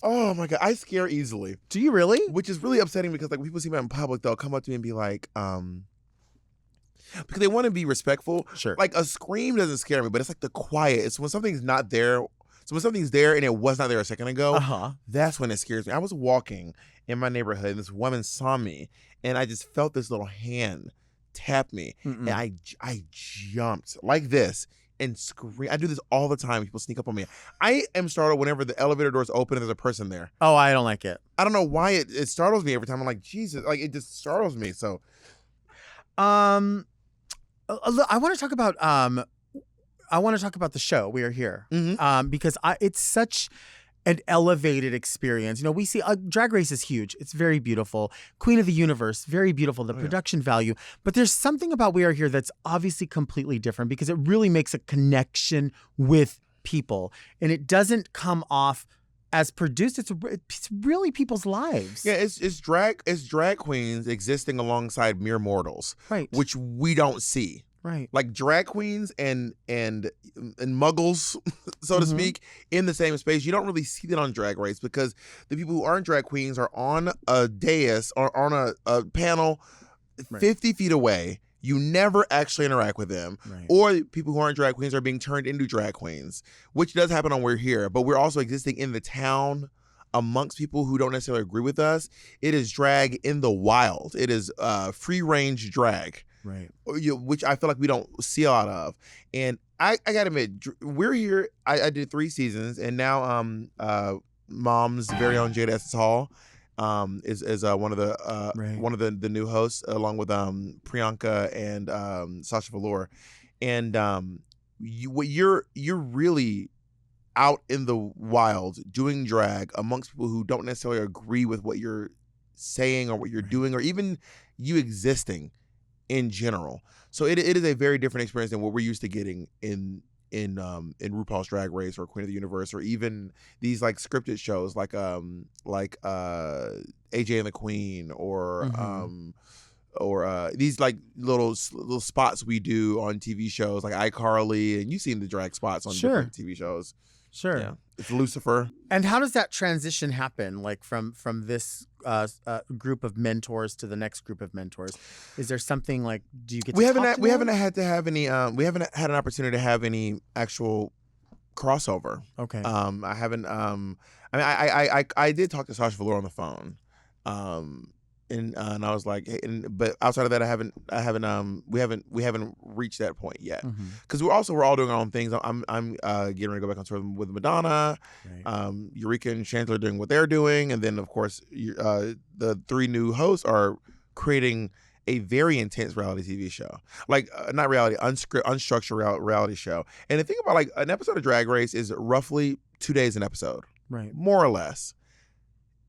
Oh my God. I scare easily. Do you really? Which is really upsetting because like when people see me out in public, they'll come up to me and be like, because they want to be respectful. Sure. Like a scream doesn't scare me, but it's like the quiet. It's when something's not there. So when something's there and it was not there a second ago, that's when it scares me. I was walking in my neighborhood and this woman saw me and I just felt this little hand tap me. And I jumped like this and scream. I do this all the time. People sneak up on me. I am startled whenever the elevator doors open and there's a person there. Oh, I don't like it. I don't know why it startles me every time. I'm like, Jesus, like it just startles me. So, I want to talk about the show We Are Here, because it's such an elevated experience. You know, we see Drag Race is huge. It's very beautiful. Queen of the Universe, very beautiful. The production value, but there's something about We Are Here that's obviously completely different because it really makes a connection with people, and it doesn't come off as produced. It's really people's lives. Yeah, it's drag queens existing alongside mere mortals, Right. Which we don't see. Right. Like drag queens and Moguls, so to speak, in the same space. You don't really see that on Drag Race because the people who aren't drag queens are on a dais or on a panel 50 feet away. You never actually interact with them. Right. Or people who aren't drag queens are being turned into drag queens, which does happen on We're Here. But we're also existing in the town amongst people who don't necessarily agree with us. It is drag in the wild. It is free-range drag. Right. Which I feel like we don't see a lot of. And I gotta admit, We're Here, I did 3 seasons, and now Mom's very own Jada Essence Hall is one of the new hosts, along with Priyanka and Sasha Velour. And you're really out in the wild doing drag amongst people who don't necessarily agree with what you're saying or what you're doing, or even you existing in general. So it is a very different experience than what we're used to getting in RuPaul's Drag Race or Queen of the Universe, or even these like scripted shows like AJ and the Queen, or these like little spots we do on TV shows like iCarly, and you've seen the drag spots on different TV shows. Sure. Yeah. It's Lucifer. And how does that transition happen? Like from this group of mentors to the next group of mentors? Is there something like, do you get to we haven't talk to we them? haven't had to have any we haven't had an opportunity to have any actual crossover. Okay. I haven't I did talk to Sasha Velour on the phone. And I was like, hey, but outside of that, we haven't reached that point yet, because we're all doing our own things. I'm getting ready to go back on tour with Madonna, Eureka and Chandler doing what they're doing, and then of course the 3 new hosts are creating a very intense reality TV show, like not reality, unstructured reality show. And the thing about like an episode of Drag Race is roughly 2 days an episode, right, more or less.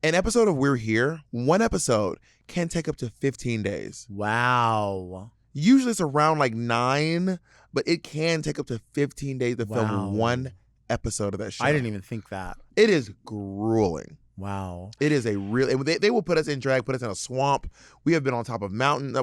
An episode of We're Here, one episode can take up to 15 days. Wow. Usually it's around like 9, but it can take up to 15 days to film one episode of that show. I didn't even think that. It is grueling. Wow. It is a real, and they will put us in drag, put us in a swamp. We have been on top of mountains,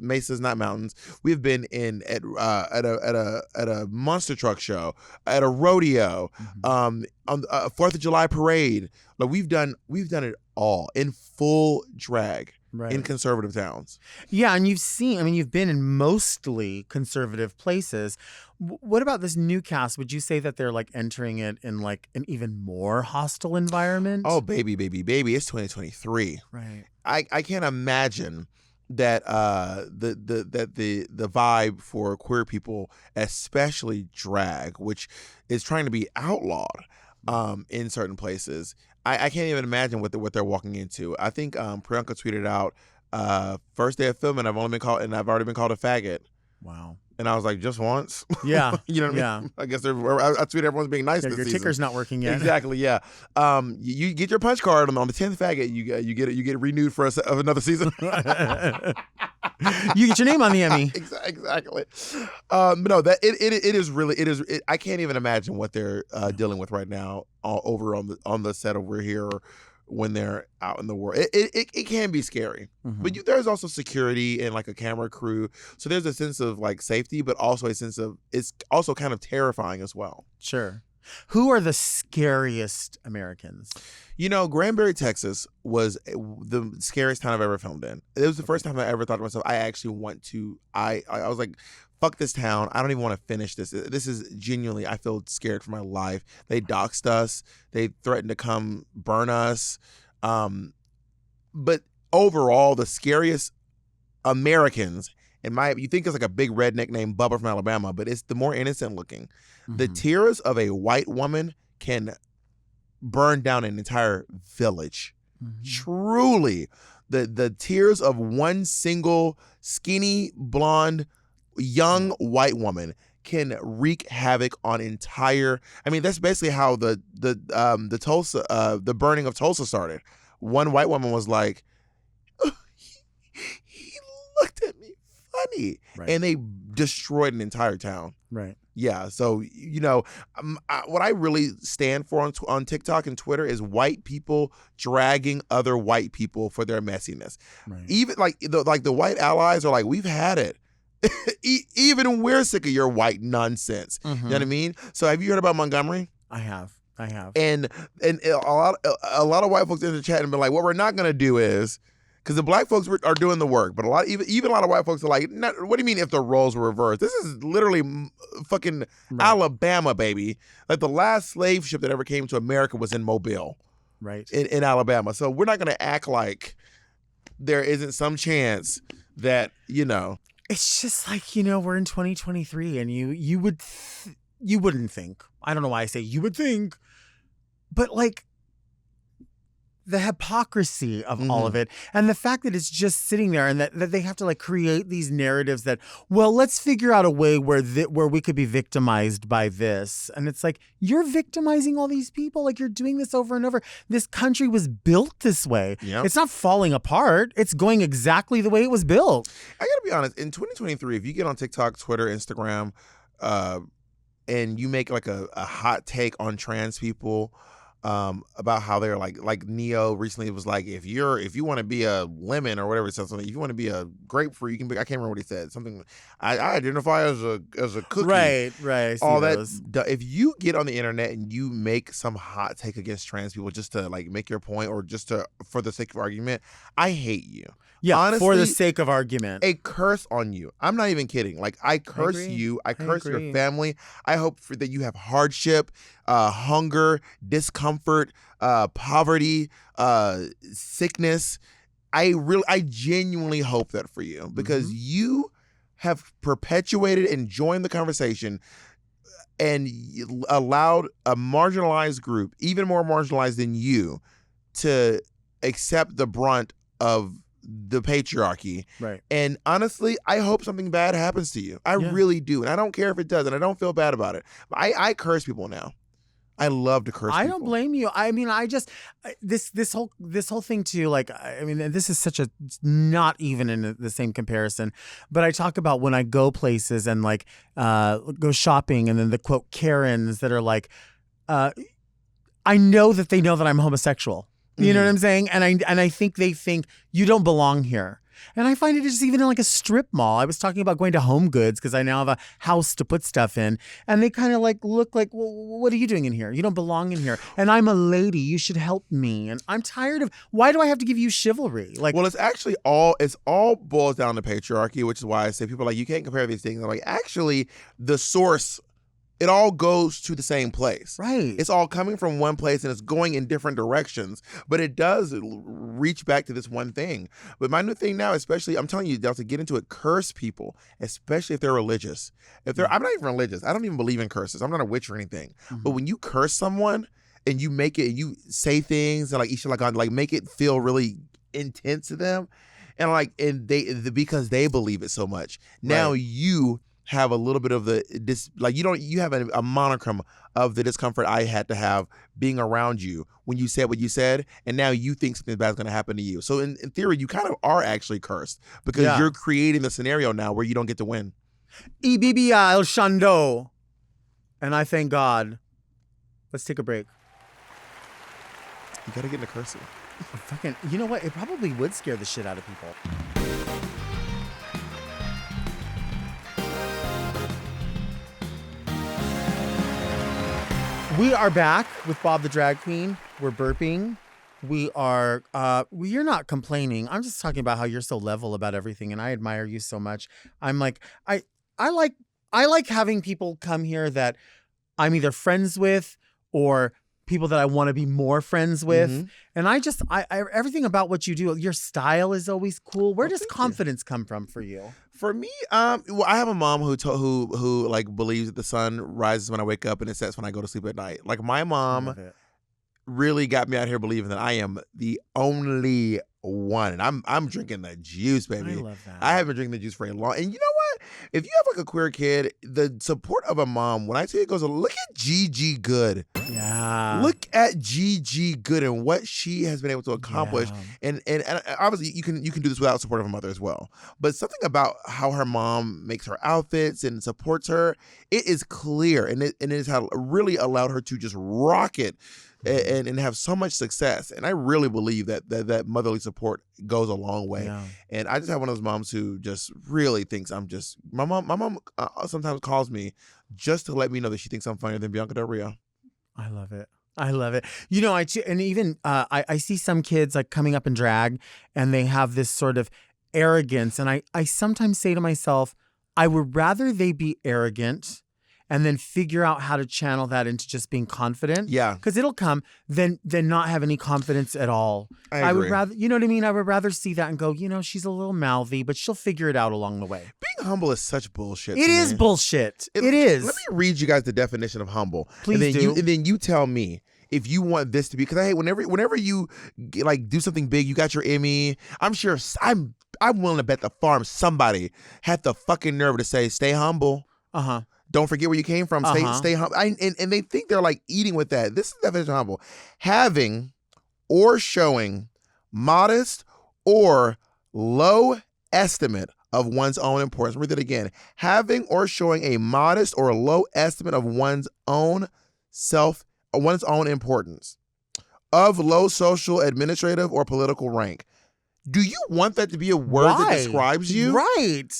mesas, not mountains. We have been at a monster truck show, at a rodeo, on a 4th of July parade. Like we've done it all in full drag. in conservative towns. Yeah, and you've been in mostly conservative places. What about this new cast? Would you say that they're like entering it in like an even more hostile environment? Oh, baby, it's 2023. Right. I can't imagine that the vibe for queer people, especially drag, which is trying to be outlawed in certain places. I can't even imagine what they're walking into. I think Priyanka tweeted out, first day of filming, I've already been called a faggot. Wow. And I was like, just once? Yeah. You know what I mean? I guess I tweet everyone's being nice this your season. ticker's not working yet. Exactly, yeah. You get your punch card on the 10th faggot, you get renewed for another season. You get your name on the Emmy. Exactly. No, that it is really I can't even imagine what they're dealing with right now over on the set of We're Here, or when they're out in the world. It can be scary. Mm-hmm. But there's also security and like a camera crew. So there's a sense of like safety, but also a sense of, it's also kind of terrifying as well. Sure. Who are the scariest Americans? Granbury, Texas was the scariest town I've ever filmed in. It was the first time I ever thought to myself, I actually want to, I was like, fuck this town. I don't even want to finish this. This is genuinely, I feel scared for my life. They doxed us. They threatened to come burn us. But overall, the scariest Americans, you think it's like a big redneck named Bubba from Alabama, but it's the more innocent looking. Mm-hmm. The tears of a white woman can burn down an entire village. Mm-hmm. Truly, the tears of one single skinny blonde young white woman can wreak havoc on entire. I mean, that's basically how the burning of Tulsa started. One white woman was like, he looked at me funny, right. And they destroyed an entire town. Right. Yeah. So what I really stand for on TikTok and Twitter is white people dragging other white people for their messiness. Right. Even like the white allies are like, we've had it. Even we're sick of your white nonsense. Mm-hmm. You know what I mean? So have you heard about Montgomery? I have. And a lot of white folks in the chat and been like, what we're not gonna do is, because the black folks are doing the work, but even a lot of white folks are like, what do you mean if the roles were reversed? This is literally fucking right. Alabama, baby. Like the last slave ship that ever came to America was in Mobile, right? In Alabama. So we're not gonna act like there isn't some chance that It's just like, we're in 2023 and you wouldn't think. I don't know why I say you would think, but like the hypocrisy of all of it, and the fact that it's just sitting there, and that they have to like create these narratives that, well, let's figure out a way where we could be victimized by this. And it's like, you're victimizing all these people. Like, you're doing this over and over. This country was built this way. Yep. It's not falling apart. It's going exactly the way it was built. I gotta be honest, in 2023, if you get on TikTok, Twitter, Instagram, and you make like a hot take on trans people, about how they're like Neo recently was like, if you want to be a lemon or whatever, it says something, if you want to be a grapefruit, you can be, I can't remember what he said, something, I identify as a cookie, right all that. If you get on the internet and you make some hot take against trans people just to like make your point, or just for the sake of argument, I hate you. Yeah, honestly, for the sake of argument. A curse on you. I'm not even kidding. Like, I curse you. I curse your family. I hope that you have hardship, hunger, discomfort, poverty, sickness. I genuinely hope that for you, because you have perpetuated and joined the conversation and allowed a marginalized group, even more marginalized than you, to accept the brunt of the patriarchy. Right. And honestly, I hope something bad happens to you. I really do. And I don't care if it does, and I don't feel bad about it. I curse people now. I love to curse people. I don't blame you. I mean, this whole thing too, like, I mean, this is such a, not even in the same comparison, but I talk about when I go places and like go shopping, and then the quote Karens that are like, I know that they know that I'm homosexual. You know what I'm saying? And I think they think you don't belong here. And I find it just even in like a strip mall. I was talking about going to Home Goods because I now have a house to put stuff in. And they kind of like look like, well, what are you doing in here? You don't belong in here. And I'm a lady. You should help me. And I'm tired of, why do I have to give you chivalry? Like, Well, it's all boils down to patriarchy, which is why I say people are like, you can't compare these things. I'm like, actually, the source, it all goes to the same place. right. It's all coming from one place and it's going in different directions, but it does reach back to this one thing. But my new thing now, especially, I'm telling you, to get into it, curse people, especially if they're religious. I'm not even religious. I don't even believe in curses. I'm not a witch or anything. Mhm. But when you curse someone and you make it, you say things and like you should like make it feel really intense to them, and because they believe it so much. Now you have a little bit of you have a monochrome of the discomfort I had to have being around you when you said what you said, and now you think something bad is going to happen to you. So in theory, you kind of are actually cursed because you're creating the scenario now where you don't get to win. Ibibia El Shando. And I thank God. Let's take a break. You got to get into cursing. Fucking, you know what? It probably would scare the shit out of people. We are back with Bob the Drag Queen. We're burping. You're not complaining. I'm just talking about how you're so level about everything, and I admire you so much. I'm like, I like having people come here that I'm either friends with or people that I want to be more friends with. Mhm. And I everything about what you do, your style is always cool. Where does thank you. confidence come from for you? For me, well, I have a mom who like believes that the sun rises when I wake up and it sets when I go to sleep at night. Like my I mom love it. really got me out here believing that I am the only one, and I'm drinking the juice, baby. I love that. I have been drinking the juice for a long. And you know what? If you have like a queer kid, the support of a mom, when I tell you it goes, look at Gigi Good. Yeah. Look at Gigi Good and what she has been able to accomplish. Yeah. And obviously you can do this without support of a mother as well. But something about how her mom makes her outfits and supports her, it is clear, and it has really allowed her to just rock it. And have so much success, and I really believe that motherly support goes a long way. Yeah. And I just have one of those moms who just really thinks I'm just my mom sometimes calls me just to let me know that she thinks I'm funnier than Bianca Del Rio. I love it. I love it. You know, I see some kids like coming up in drag, and they have this sort of arrogance, and I sometimes say to myself, I would rather they be arrogant and then figure out how to channel that into just being confident. Yeah. Because it'll come, than not have any confidence at all. I would agree. rather, you know what I mean? I would rather see that and go, you know, she's a little mouthy, but she'll figure it out along the way. Being humble is such bullshit. It to is me. bullshit. It is. Let me read you guys the definition of humble. Please and then do. And then you tell me if you want this to be, because I hate whenever you like do something big, you got your Emmy. I'm sure I'm willing to bet the farm somebody had the fucking nerve to say, stay humble. Uh-huh. Don't forget where you came from. Stay humble. And they think they're like eating with that. This is the definition of humble. Having or showing modest or low estimate of one's own importance. Read that again. Having or showing a modest or low estimate of one's own importance. Of low social, administrative, or political rank. Do you want that to be a word that describes you? Right.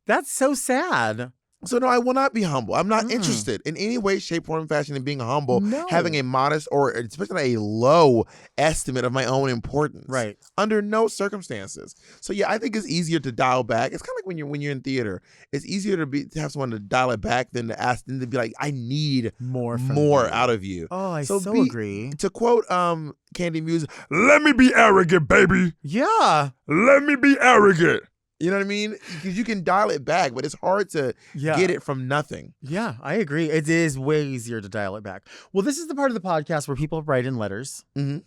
That's so sad. So no, I will not be humble. I'm not interested in any way, shape, form, fashion in being humble, No. having a modest or especially a low estimate of my own importance. Right. Under no circumstances. So yeah, I think it's easier to dial back. It's kind of like when you're in theater. It's easier to have someone to dial it back than to be like, I need More out of you. Oh, I So so be- agree. To quote Candy Muse, let me be arrogant, baby. Yeah. Let me be arrogant. You know what I mean? Because you can dial it back, but it's hard to Yeah. get it from nothing. Yeah, I agree. It is way easier to dial it back. Well, this is the part of the podcast where people write in letters. Mm-hmm.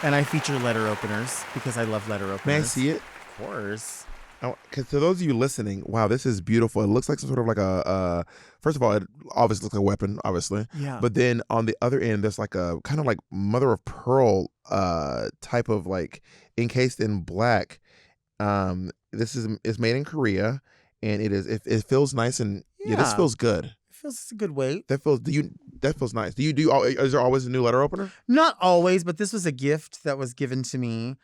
And I feature letter openers because I love letter openers. May I see it? Of course. Because to those of you listening, wow, this is beautiful. It looks like some sort of like a first of all, it obviously looks like a weapon, obviously. Yeah. But then on the other end, there's like a kind of like mother of pearl type of like encased in black. This is made in Korea, and it feels nice, and yeah, this Yeah. feels good. It feels it's a good weight. That feels that feels nice. Is there always a new letter opener? Not always, but this was a gift that was given to me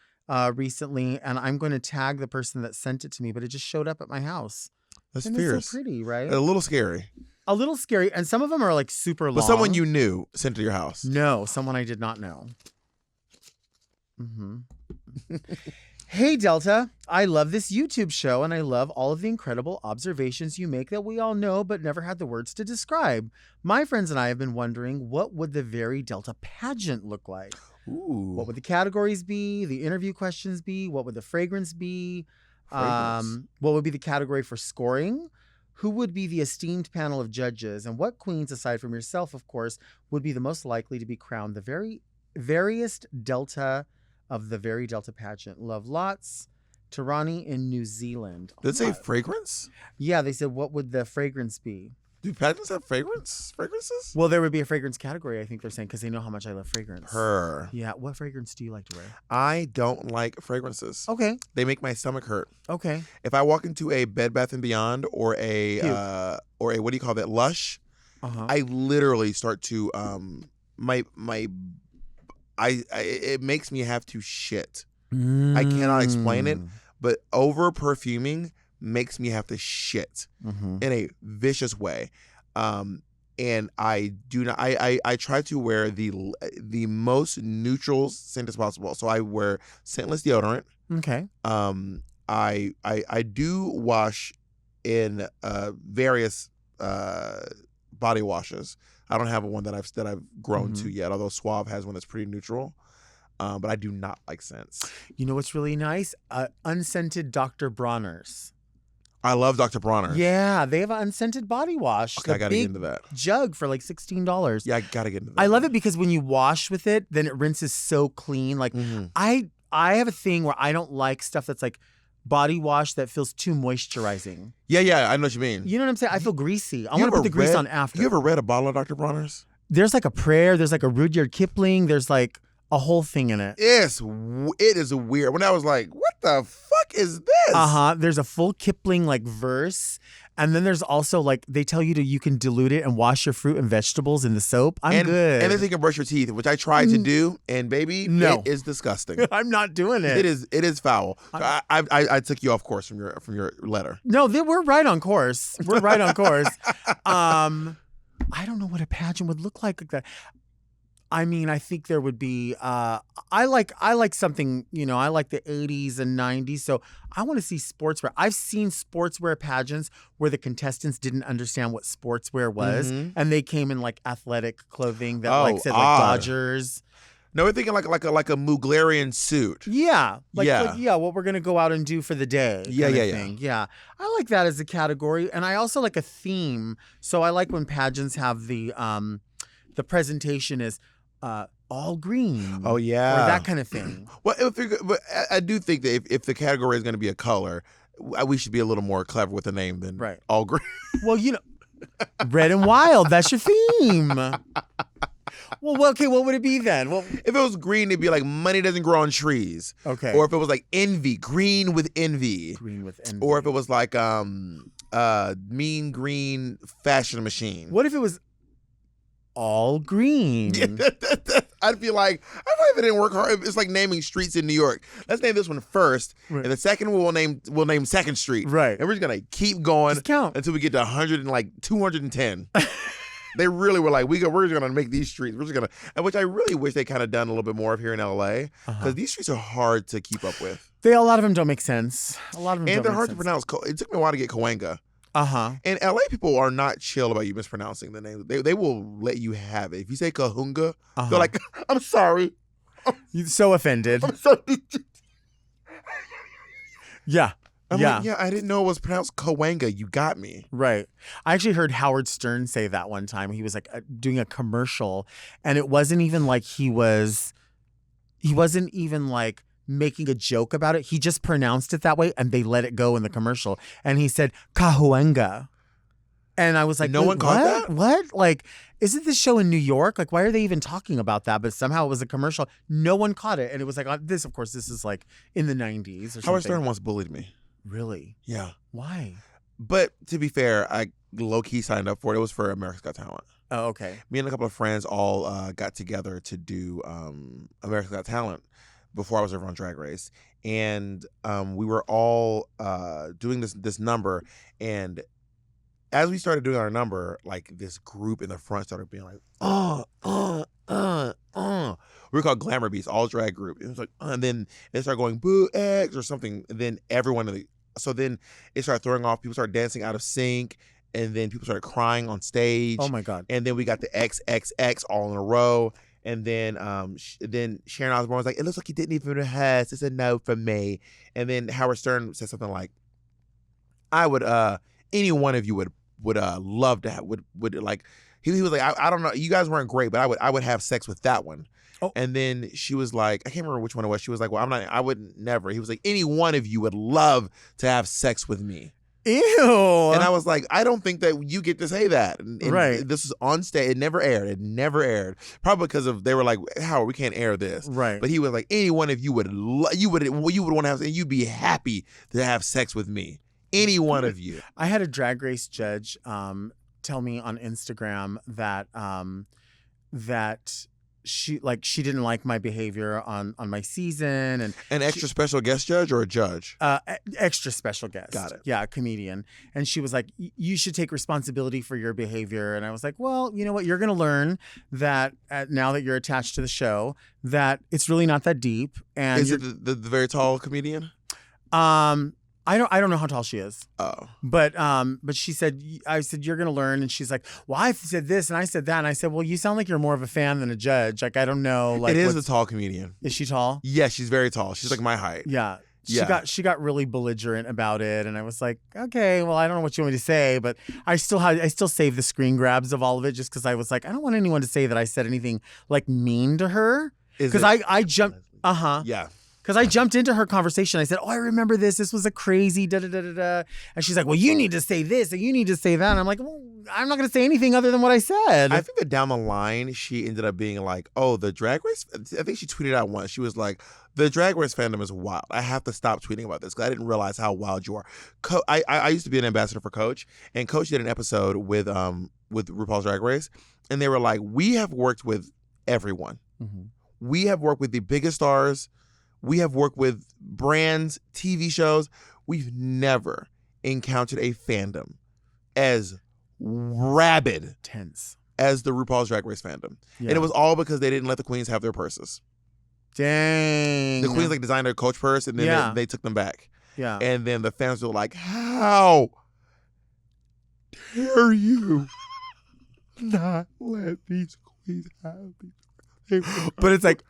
recently, and I'm going to tag the person that sent it to me, but it just showed up at my house. That's Isn't fierce. it so pretty, right? A little scary. A little scary, and some of them are like super long. But someone you knew sent to your house. No, someone I did not know. Hey, Delta. I love this YouTube show, and I love all of the incredible observations you make that we all know but never had the words to describe. My friends and I have been wondering, what would the Very Delta pageant look like? Ooh. What would the categories be? The interview questions be? What would the fragrance be? What would be the category for scoring? Who would be the esteemed panel of judges? And what queens, aside from yourself, of course, would be the most likely to be crowned the veriest Delta of the Very Delta pageant? Love lots. Tirani in New Zealand. Did it say fragrance? Yeah, they said, what would the fragrance be? Do pageants have fragrances? Well, there would be a fragrance category, I think they're saying, because they know how much I love fragrance. Her. Yeah, what fragrance do you like to wear? I don't like fragrances. Okay. They make my stomach hurt. Okay. If I walk into a Bed Bath & Beyond or a what do you call that, Lush, I literally start to it makes me have to shit. I cannot explain it, but over perfuming makes me have to shit in a vicious way. And I do not. I try to wear the most neutral scent as possible. So I wear scentless deodorant. Okay. I do wash in various body washes. I don't have one that I've grown to yet. Although Suave has one that's pretty neutral. But I do not like scents. You know what's really nice? Unscented Dr. Bronner's. I love Dr. Bronner. Yeah, they have an unscented body wash. Okay, I gotta get into that. Jug for like $16. Yeah, I gotta get into that. I love it because when you wash with it, then it rinses so clean. Like I have a thing where I don't like stuff that's like body wash that feels too moisturizing. Yeah, I know what you mean. You know what I'm saying? I feel greasy. I want to put the grease on after. You ever read a bottle of Dr. Bronner's? There's like a prayer. There's like a Rudyard Kipling. There's like a whole thing in it. It is weird. When I was like, what the fuck is this? There's a full Kipling like verse. And then there's also like, they tell you can dilute it and wash your fruit and vegetables in the soap. I'm good. And then you can brush your teeth, which I tried to do. And baby, no. It is disgusting. I'm not doing it. It is foul. I took you off course from your letter. No, we're right on course. We're right on course. I don't know what a pageant would look like that. I mean, I think there would be, I like something, I like the 80s and 90s. So I want to see sportswear. I've seen sportswear pageants where the contestants didn't understand what sportswear was. And they came in like athletic clothing that said like Dodgers. No, we're thinking like a Muglarian suit. Yeah. What we're going to go out and do for the day. Yeah. I like that as a category. And I also like a theme. So I like when pageants have the presentation is all green. Oh yeah, or that kind of thing. Well, but I do think that if the category is going to be a color, we should be a little more clever with the name than all green. Well, red and wild. That's your theme. Well, okay. What would it be then? Well, if it was green, it'd be like money doesn't grow on trees. Okay. Or if it was like envy, green with envy. Green with envy. Or if it was like mean green fashion machine. What if it was all green? I'd feel like, if it didn't work hard, it's like naming streets in New York. Let's name this one first, and the second one we'll name Second Street. Right. And we're just gonna keep going until we get to 100 and like 210. They really were like, we're just gonna make these streets. We're just gonna, and which I really wish they kind of done a little bit more of here in LA, because these streets are hard to keep up with. A lot of them don't make sense. And they're hard to pronounce. It took me a while to get Cahuenga. And LA people are not chill about you mispronouncing the name. They will let you have it. If you say Kahunga, they're like, I'm sorry. You're so offended. I'm sorry. Yeah. I'm like, I didn't know it was pronounced Cahuenga. You got me. Right. I actually heard Howard Stern say that one time. He was like doing a commercial, and it wasn't even like he wasn't even like making a joke about it. He just pronounced it that way, and they let it go in the commercial. And he said Cahuenga, and I was like, no one caught that. What? Like, isn't this show in New York? Like, why are they even talking about that? But somehow it was a commercial. No one caught it, and it was like this. Of course, this is like in the 90s or something. Howard Stern once bullied me. Really? Yeah. Why? But to be fair, low key signed up for it. It was for America's Got Talent. Oh, okay. Me and a couple of friends all got together to do America's Got Talent before I was ever on Drag Race, and we were all doing this number, and as we started doing our number, like this group in the front started being like, we were called Glamour Beats, all drag group. It was like, and then they started going boo X or something, and then so then it started throwing off. People started dancing out of sync, and then people started crying on stage. Oh my God. And then we got the XXX all in a row. And then then Sharon Osbourne was like, it looks like you didn't even rehearse. It's a no from me. And then Howard Stern said something like, I would, any one of you would love to have, would like, he was like, I don't know, you guys weren't great, but I would have sex with that one. Oh. And then she was like, I can't remember which one it was. She was like, well, I would never. He was like, any one of you would love to have sex with me. Ew. And I was like, I don't think that you get to say that. And right. This is on stage. It never aired. Probably because they were like, Howard, we can't air this. Right. But he was like, any one of you would want to have, and you'd be happy to have sex with me. Any one of you. I had a Drag Race judge tell me on Instagram that that she didn't like my behavior on my season. And an extra special guest judge or a judge? Extra special guest. Got it. Yeah, a comedian. And she was like, you should take responsibility for your behavior. And I was like, well, you know what? You're going to learn that now that you're attached to the show, that it's really not that deep. And is it the very tall comedian? I don't know how tall she is. Oh. But she said, I said, you're going to learn. And she's like, well, I said this and I said that. And I said, well, you sound like you're more of a fan than a judge. Like, I don't know. Like, it is a tall comedian. Is she tall? Yeah, she's very tall. She's like my height. Yeah. Yeah. She got really belligerent about it. And I was like, okay, well, I don't know what you want me to say, but I still saved the screen grabs of all of it just because I was like, I don't want anyone to say that I said anything like mean to her. Because I jumped. Yeah. Because I jumped into her conversation. I said, oh, I remember this. This was a crazy da-da-da-da-da. And she's like, well, you need to say this and you need to say that. And I'm like, well, I'm not going to say anything other than what I said. I think that down the line, she ended up being like, oh, the Drag Race. I think she tweeted out once. She was like, the Drag Race fandom is wild. I have to stop tweeting about this because I didn't realize how wild you are. I used to be an ambassador for Coach. And Coach did an episode with RuPaul's Drag Race. And they were like, we have worked with everyone. Mm-hmm. We have worked with the biggest stars. We have worked with brands, TV shows. We've never encountered a fandom as rabid, tense as the RuPaul's Drag Race fandom. Yeah. And it was all because they didn't let the queens have their purses. Dang. The queens designed their Coach purse and then they took them back. Yeah. And then the fans were like, how dare you not let these queens have these? But it's like,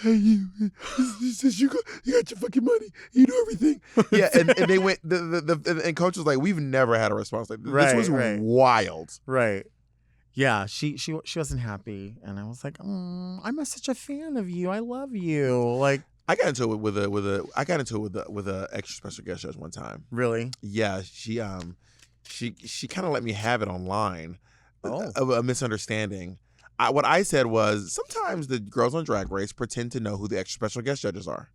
hey, you got your fucking money. You know everything. Yeah, and they went. And Coach was like, "We've never had a response like this. Right, this was right. wild." Right. Yeah. She wasn't happy, and I was like, I'm such a fan of you. I love you. Like, I got into it with a extra special guest judge one time. Really? Yeah. She kind of let me have it online. Oh. A misunderstanding. What I said was, sometimes the girls on Drag Race pretend to know who the extra special guest judges are.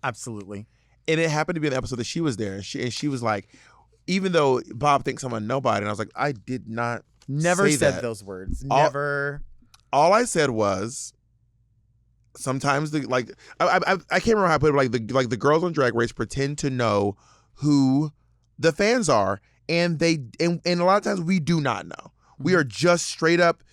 Absolutely. And it happened to be an episode that she was there. And she was like, even though Bob thinks I'm a nobody. And I was like, I did not Never say said that. those words. Never. All I said was, sometimes I can't remember how I put it, like the girls on Drag Race pretend to know who the fans are. And and a lot of times we do not know. Mm-hmm. We are just straight up,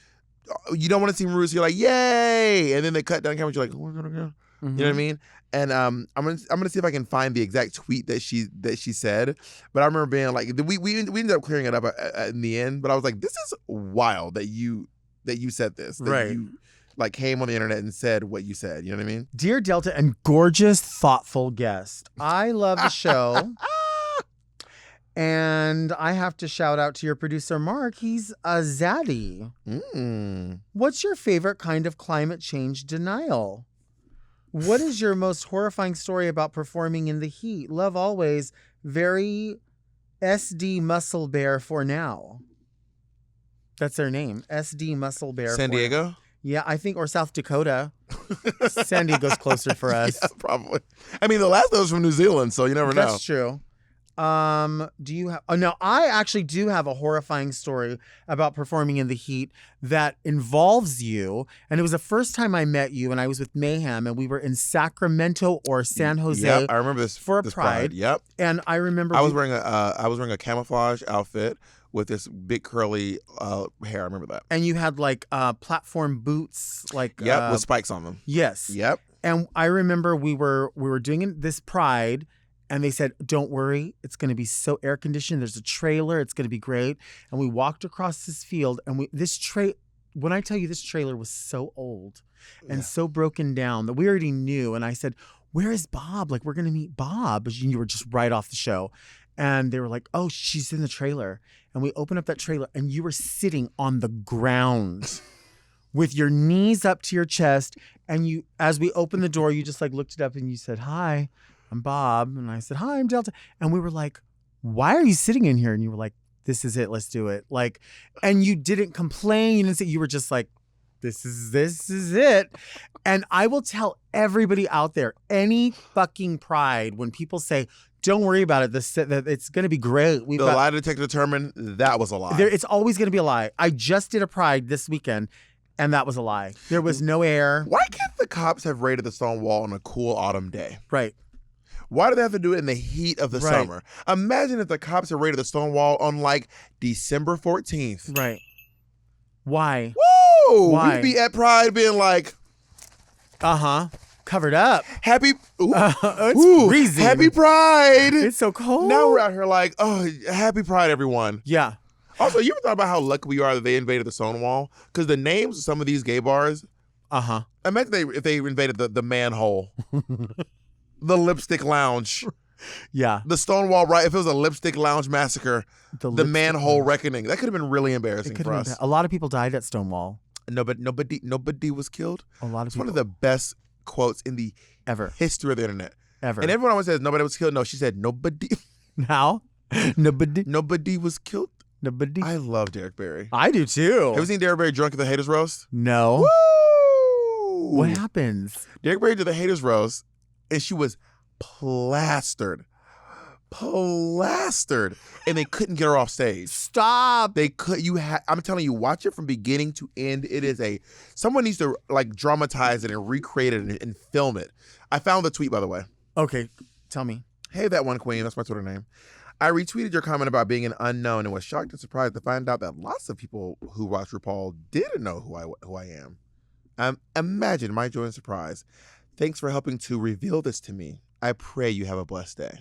you don't want to seem rude, so you're like, yay! And then they cut down camera, you're like, oh my God, again. Mm-hmm. You know what I mean? And I'm gonna see if I can find the exact tweet that she said. But I remember being like, we ended up clearing it up in the end. But I was like, this is wild that you said this. That right. You like came on the internet and said what you said. You know what I mean? Dear Delta and gorgeous, thoughtful guest, I love the show. And I have to shout out to your producer, Mark. He's a zaddy. What's your favorite kind of climate change denial? What is your most horrifying story about performing in the heat? Love always. Very SD Muscle Bear for now. That's their name. SD Muscle Bear. San Diego? Yeah, I think, or South Dakota. San Diego's closer for us. Yeah, probably. I mean, the last one was from New Zealand, so you never know. That's true. Do you have? Oh no, I actually do have a horrifying story about performing in the heat that involves you. And it was the first time I met you, and I was with Mayhem, and we were in Sacramento or San Jose. Yep, I remember this for a this Pride. Yep, and I remember I was wearing a camouflage outfit with this big curly hair. I remember that. and you had like platform boots, like With spikes on them. yes. Yep. And I remember we were doing this Pride, and they said, "Don't worry, it's going to be so air conditioned. There's a trailer. It's going to be great." And we walked across this field, and when I tell you this trailer was so old and so broken down that we already knew. And I said, "Where is Bob? Like, we're going to meet Bob." But you were just right off the show. And they were like, "Oh, she's in the trailer." And we opened up that trailer, and you were sitting on the ground with your knees up to your chest. And you, as we opened the door, you just like looked it up and you said, "Hi, I'm Bob." And I said, "Hi, I'm Delta." And we were like, "Why are you sitting in here?" And you were like, "This is it. Let's do it." Like, and you didn't complain. You didn't say, you were just like, this is it. And I will tell everybody out there, any fucking Pride, when people say, "Don't worry about it, that it's going to be great." The lie detector determined that was a lie. It's always going to be a lie. I just did a Pride this weekend, and that was a lie. There was no air. Why can't the cops have raided the Stonewall on a cool autumn day? Right. Why do they have to do it in the heat of the Right. summer? Imagine if the cops had raided the Stonewall on like December 14th. Right. Why? Woo! Why? We'd be at Pride being like, Covered up. happy, It's ooh, freezing. happy Pride. It's so cold. Now we're out here like, oh, happy Pride, everyone. Yeah. Also, you ever thought about how lucky we are that they invaded the Stonewall? Because the names of some of these gay bars, imagine if they invaded the manhole, the lipstick lounge, Yeah. the Stonewall, right? If it was a lipstick lounge massacre, the lipstick manhole lounge. reckoning, that could have been really embarrassing for us. A lot of people died at Stonewall. Nobody was killed. A lot of It's people. one of the best quotes in the Ever. history of the internet. Ever. And everyone always says nobody was killed. No, she said nobody. Now? Nobody was killed. Nobody. I love Derek Barry. I do too. Have you seen Derek Barry drunk at the Haters Roast? No. Woo! What happens? Derek Barry did the Haters Roast, and she was plastered, and they couldn't get her off stage. Stop. They could. I'm telling you, watch it from beginning to end. It is someone needs to like dramatize it and recreate it and film it. I found the tweet, by the way. Okay. Tell me. Hey, that one queen. That's my Twitter name. I retweeted your comment about being an unknown and was shocked and surprised to find out that lots of people who watch RuPaul didn't know who I am. Imagine my joy and surprise. Thanks for helping to reveal this to me. I pray you have a blessed day.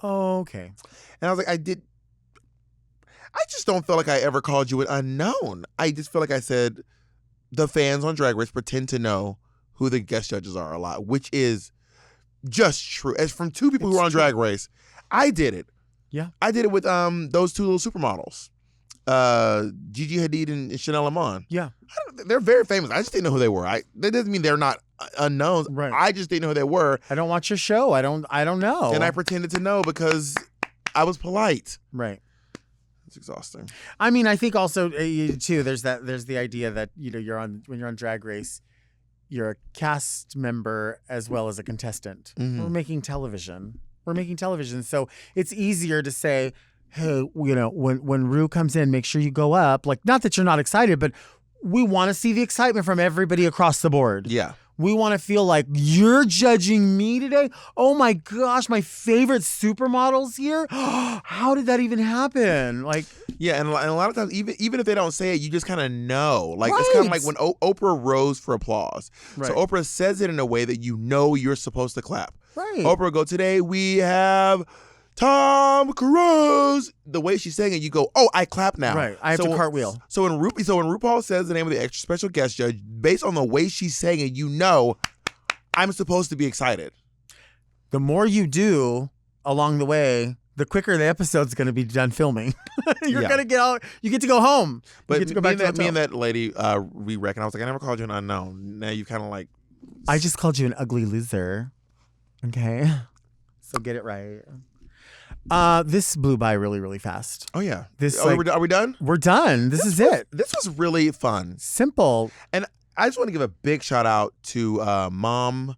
Okay. And I was like, I just don't feel like I ever called you an unknown. I just feel like I said the fans on Drag Race pretend to know who the guest judges are a lot, which is just true. As from two people who are on Drag Race, I did it. Yeah. I did it with those two little supermodels, Gigi Hadid and Chanel Lamont. Yeah. They're very famous. I just didn't know who they were. That doesn't mean they're not unknowns. Right. I just didn't know who they were. I don't watch your show. I don't know. And I pretended to know because I was polite. Right. It's exhausting. I mean, I think also too. There's the idea that when you're on Drag Race, you're a cast member as well as a contestant. Mm-hmm. We're making television. So it's easier to say, hey, when Rue comes in, make sure you go up. Like, not that you're not excited, but we want to see the excitement from everybody across the board. Yeah. We want to feel like you're judging me today. Oh my gosh, my favorite supermodels here. How did that even happen? Like, yeah, and a lot of times, even if they don't say it, you just kind of know. Like, right. It's kind of like when Oprah rose for applause. Right. So Oprah says it in a way that you know you're supposed to clap. Right. Oprah will go, today we have Tom Cruise. The way she's saying it, you go, oh, I clap now. Right. I have to cartwheel. So when RuPaul says the name of the extra special guest judge, based on the way she's saying it, you know I'm supposed to be excited. The more you do along the way, the quicker the episode's going to be done filming. You're going to get out. You get to go home. But you get to go back to the hotel. me and that lady, we reckon. I was like, I never called you an unknown. Now you kind of like. I just called you an ugly loser. Okay. So get it right. This blew by really, really fast. Oh, yeah. This are we done? We're done. This is it. This was really fun. Simple. And I just want to give a big shout out to Mom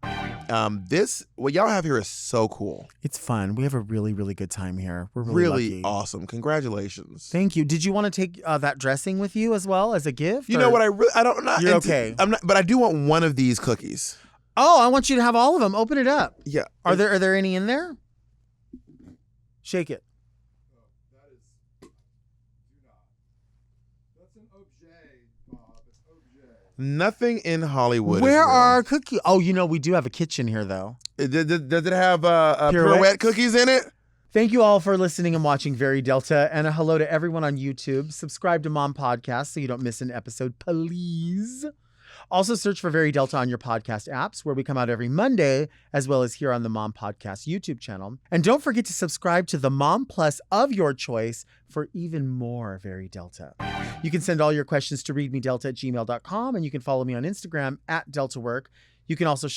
What y'all have here is so cool. It's fun. We have a really, really good time here. We're Really lucky. awesome. Congratulations. Thank you. Did you want to take that dressing with you as well as a gift? You know what? I don't know. You're okay. I'm not, but I do want one of these cookies. Oh, I want you to have all of them. Open it up. Yeah. Are there any in there? Shake it. Nothing in Hollywood. Where is real. are our cookies? Oh, we do have a kitchen here, though. Does it have pirouette cookies in it? Thank you all for listening and watching Very Delta, and a hello to everyone on YouTube. Subscribe to Mom Podcast so you don't miss an episode, please. Also, search for Very Delta on your podcast apps, where we come out every Monday, as well as here on the Mom Podcast YouTube channel. And don't forget to subscribe to the Mom Plus of your choice for even more Very Delta. You can send all your questions to readmedelta@gmail.com, and you can follow me on Instagram @DeltaWork. You can also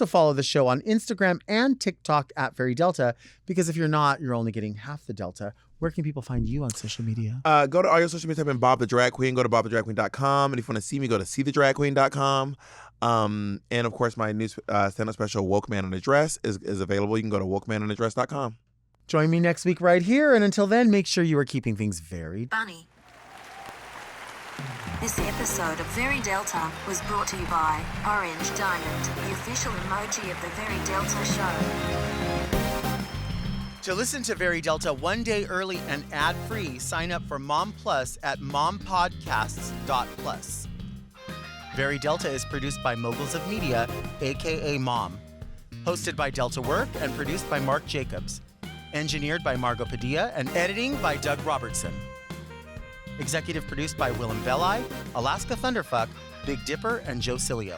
follow the show on Instagram and TikTok @VeryDelta, because if you're not, you're only getting half the Delta. Where can people find you on social media? Go to all your social media, type in Bob the Drag Queen. Go to bobthedragqueen.com. And if you want to see me, go to seethedragqueen.com. And of course, my new stand-up special, Woke Man on a Dress, is available. You can go to wokemanonadress.com. Join me next week right here. And until then, make sure you are keeping things very funny. This episode of Very Delta was brought to you by Orange Diamond, the official emoji of the Very Delta show. To listen to Very Delta one day early and ad-free, sign up for Mom Plus at mompodcasts.plus. Very Delta is produced by Moguls of Media, a.k.a. Mom. Hosted by Delta Work and produced by Mark Jacobs. Engineered by Margot Padilla and editing by Doug Robertson. Executive produced by Willem Belli, Alaska Thunderfuck, Big Dipper, and Joe Cilio.